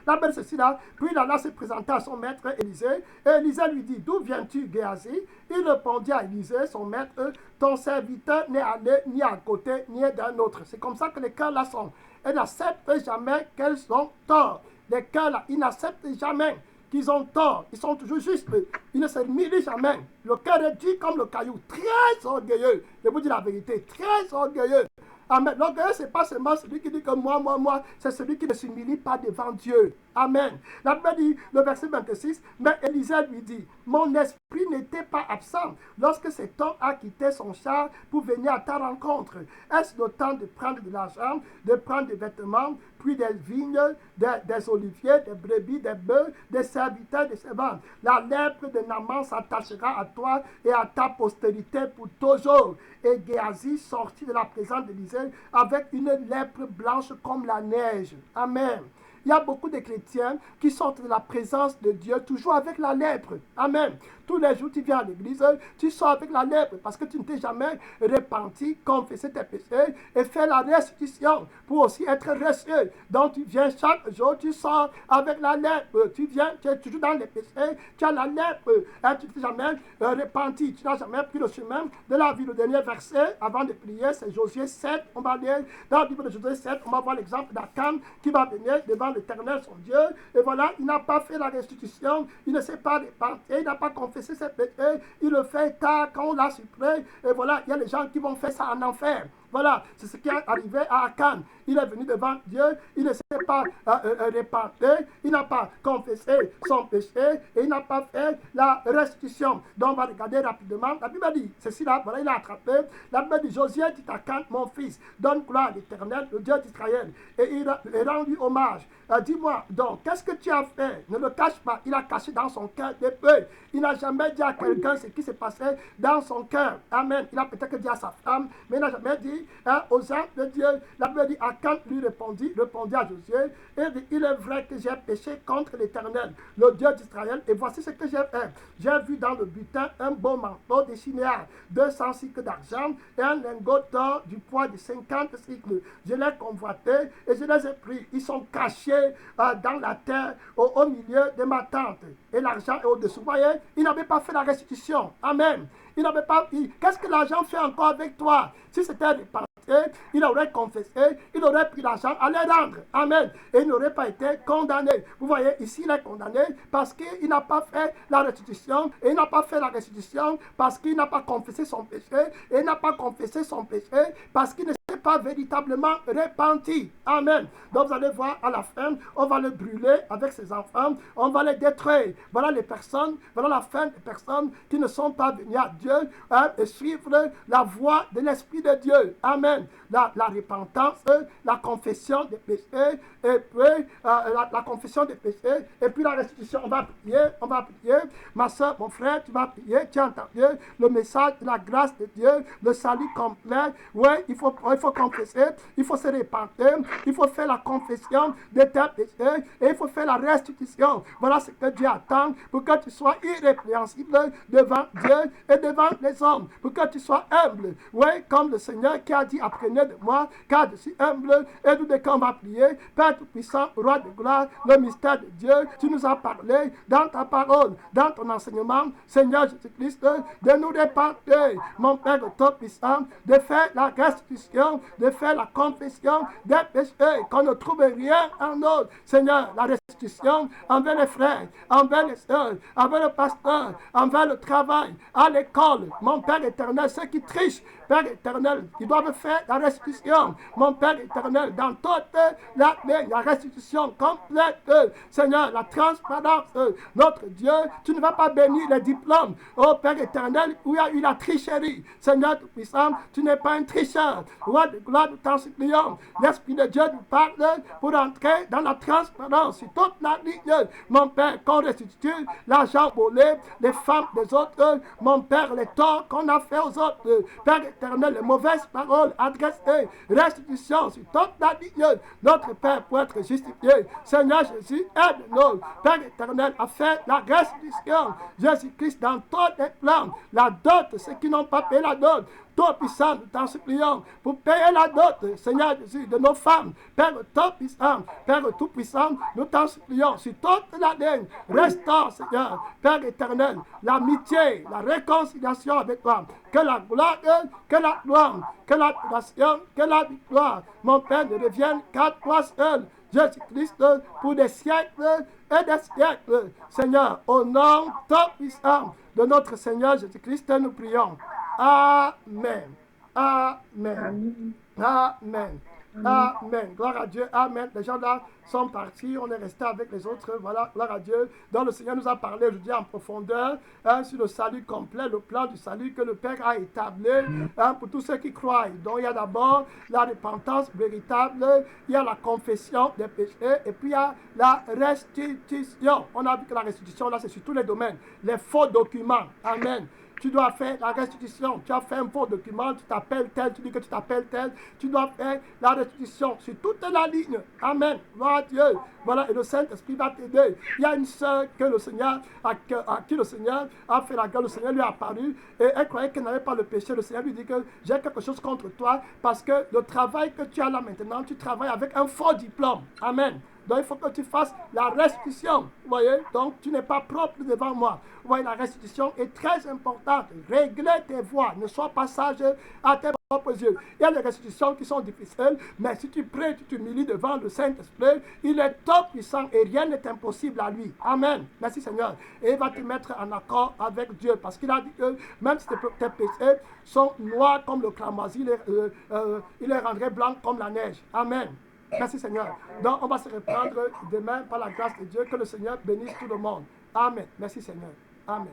La belle ceci là, puis il alla se présenter à son maître Élisée, et Élisée lui dit, d'où viens-tu, Géasi? Il répondit à Élisée, son maître, ton serviteur n'est allé ni à côté, ni d'un autre. C'est comme ça que les cœurs là sont. Elles n'acceptent jamais qu'elles ont tort. Les cœurs là, ils n'acceptent jamais qu'ils ont tort. Ils sont toujours justes. Ils ne se mirent jamais. Le cœur est dur comme le caillou, très orgueilleux. Je vous dis la vérité, très orgueilleux. Amen. L'orgueil, ce n'est pas seulement celui qui dit que moi, c'est celui qui ne s'humilie pas devant Dieu. Amen. La Bible dit, le verset 26, mais Élisée lui dit, mon esprit n'était pas absent lorsque cet homme a quitté son char pour venir à ta rencontre. Est-ce le temps de prendre de l'argent, de prendre des vêtements, puis des vignes, des oliviers, des brebis, des bœufs, des serviteurs, des servantes? La lèpre de Naaman s'attachera à toi et à ta postérité pour toujours. Et Géasi sortit de la présence d'Élisée avec une lèpre blanche comme la neige. Amen. Il y a beaucoup de chrétiens qui sortent de la présence de Dieu toujours avec la lèpre. Amen. Tous les jours, tu viens à l'église, tu sors avec la lèpre parce que tu ne t'es jamais repenti, confessé tes péchés et fait la restitution pour aussi être reçu. Donc, tu viens chaque jour, tu sors avec la lèpre. Tu viens, tu es toujours dans les péchés, tu as la lèpre. Et tu ne t'es jamais repenti, tu n'as jamais pris le chemin de la vie. Le dernier verset, avant de prier, c'est Josué 7. On va lire dans le livre de Josué 7, on va voir l'exemple d'Akan qui va venir devant l'Éternel, son Dieu. Et voilà, il n'a pas fait la restitution, il ne s'est pas repenti, il n'a pas confessé ses péchés, il le fait tard quand on l'a suppré. Et voilà, il y a des gens qui vont faire ça en enfer. Voilà, c'est ce qui est arrivé à Akan. Il est venu devant Dieu, il ne s'est pas repenti, il n'a pas confessé son péché et il n'a pas fait la restitution. Donc on va regarder rapidement. La Bible dit, ceci là, voilà, il a attrapé. La Bible dit, Josué dit à Akan, mon fils, donne gloire à l'Éternel, le Dieu d'Israël. Et il rend lui hommage. Dis-moi donc, qu'est-ce que tu as fait? Ne le cache pas. Il a caché dans son cœur des peurs. Il n'a jamais dit à quelqu'un ce qui s'est passé dans son cœur. Amen. Il a peut-être dit à sa femme, mais il n'a jamais dit aux gens de Dieu. La Bible dit, Akan lui répondit à Josué, et dit, il est vrai que j'ai péché contre l'Éternel, le Dieu d'Israël, et voici ce que j'ai fait. J'ai vu dans le butin un beau manteau de Shinéar, 200 cycles d'argent et un lingot d'or du poids de 50 cycles. Je les ai convoités et je les ai pris. Ils sont cachés dans la terre au milieu de ma tente. Et l'argent est au-dessous. Vous voyez, il n'avait pas fait la restitution. Amen. Il n'avait pas dit, qu'est-ce que l'argent fait encore avec toi? Si c'était reparti, il aurait confessé, il aurait pris l'argent à les rendre. Amen. Et il n'aurait pas été condamné. Vous voyez, ici, il est condamné parce qu'il n'a pas fait la restitution. Et il n'a pas fait la restitution parce qu'il n'a pas confessé son péché. Et il n'a pas confessé son péché parce qu'il ne s'est pas véritablement repenti. Amen. Donc vous allez voir à la fin, on va le brûler avec ses enfants, on va les détruire. Voilà les personnes, voilà la fin des personnes qui ne sont pas venues à Dieu et suivre la voie de l'Esprit de Dieu. Amen. La repentance, la confession des péchés, et puis la confession des péchés, et puis la restitution. On va prier. Ma soeur, mon frère, tu vas prier, tu as entendu le message de la grâce de Dieu, le salut complet. Oui, il faut faut confesser, il faut se repentir, il faut faire la confession de tes péchés et il faut faire la restitution. Voilà ce que Dieu attend pour que tu sois irrépréhensible devant Dieu et devant les hommes, pour que tu sois humble. Oui, comme le Seigneur qui a dit, apprenez de moi, car je suis humble et nous dès qu'on va prier, Père Tout-Puissant, Roi de gloire, le mystère de Dieu, tu nous as parlé dans ta parole, dans ton enseignement, Seigneur Jésus-Christ, de nous repentir, mon Père Tout-Puissant, de faire la restitution, de faire la confession des péchés, qu'on ne trouve rien en nous. Seigneur, la restitution envers les frères, envers les sœurs, envers le pasteur, envers le travail, à l'école, mon Père éternel, ceux qui trichent, Père éternel, ils doivent faire la restitution, mon Père éternel, dans toute la restitution complète, Seigneur, la transparence, notre Dieu, tu ne vas pas bénir les diplômes, oh Père éternel, où il y a eu la tricherie, Seigneur Tout-Puissant, tu n'es pas un tricheur, roi de gloire, nous t'en supplions, l'Esprit de Dieu nous parle pour entrer dans la transparence sur toute la ligne, mon Père, qu'on restitue l'argent volé, les femmes des autres, mon Père, les torts qu'on a fait aux autres, Père éternel, les mauvaises paroles adressées, restitution sur toute la ligne, notre Père, pour être justifié, Seigneur Jésus, aide-nous, Père éternel, à faire la restitution, Jésus-Christ, dans tous les plans, la dot, ceux qui n'ont pas payé la dot, Tout-Puissant, nous t'en supplions, pour payer la dot, Seigneur Jésus, de nos femmes, Père Tout-Puissant, Père Tout-Puissant, nous t'en supplions, sur toute la ligne, restaure, Seigneur, Père éternel, l'amitié, la réconciliation avec toi, que la gloire, que la gloire, que l'adoration, que la victoire, mon Père, ne revienne qu'à toi seul, Jésus-Christ, pour des siècles et des siècles, Seigneur, au nom Tout-Puissant de notre Seigneur Jésus-Christ, nous prions. Amen. Amen. Amen. Amen. Gloire à Dieu. Amen. Les gens là sont partis. On est resté avec les autres. Voilà. Gloire à Dieu. Donc le Seigneur nous a parlé aujourd'hui en profondeur sur le salut complet, le plan du salut que le Père a établi pour tous ceux qui croient. Donc il y a d'abord la repentance véritable, il y a la confession des péchés et puis il y a la restitution. On a vu que la restitution là c'est sur tous les domaines. Les faux documents. Amen. Tu dois faire la restitution. Tu as fait un faux document, tu t'appelles tel, tu dis que tu t'appelles tel. Tu dois faire la restitution sur toute la ligne. Amen. Gloire à Dieu. Voilà, et le Saint-Esprit va t'aider. Il y a une sœur que le Seigneur, à qui le Seigneur a fait la guerre, le Seigneur lui a apparu et elle croyait qu'elle n'avait pas le péché. Le Seigneur lui dit que j'ai quelque chose contre toi parce que le travail que tu as là maintenant, tu travailles avec un faux diplôme. Amen. Donc il faut que tu fasses la restitution. Vous voyez? Donc tu n'es pas propre devant moi. Vous voyez, la restitution est très importante. Réglez tes voies. Ne sois pas sage à tes propres yeux. Il y a des restitutions qui sont difficiles, mais si tu pries, tu t'humilies devant le Saint-Esprit, il est Tout-Puissant et rien n'est impossible à lui. Amen. Merci Seigneur. Et il va te mettre en accord avec Dieu parce qu'il a dit que même si tes péchés sont noirs comme le cramoisi, il les rendrait blancs comme la neige. Amen. Merci Seigneur. Donc on va se reprendre demain par la grâce de Dieu. Que le Seigneur bénisse tout le monde. Amen. Merci Seigneur. Amen.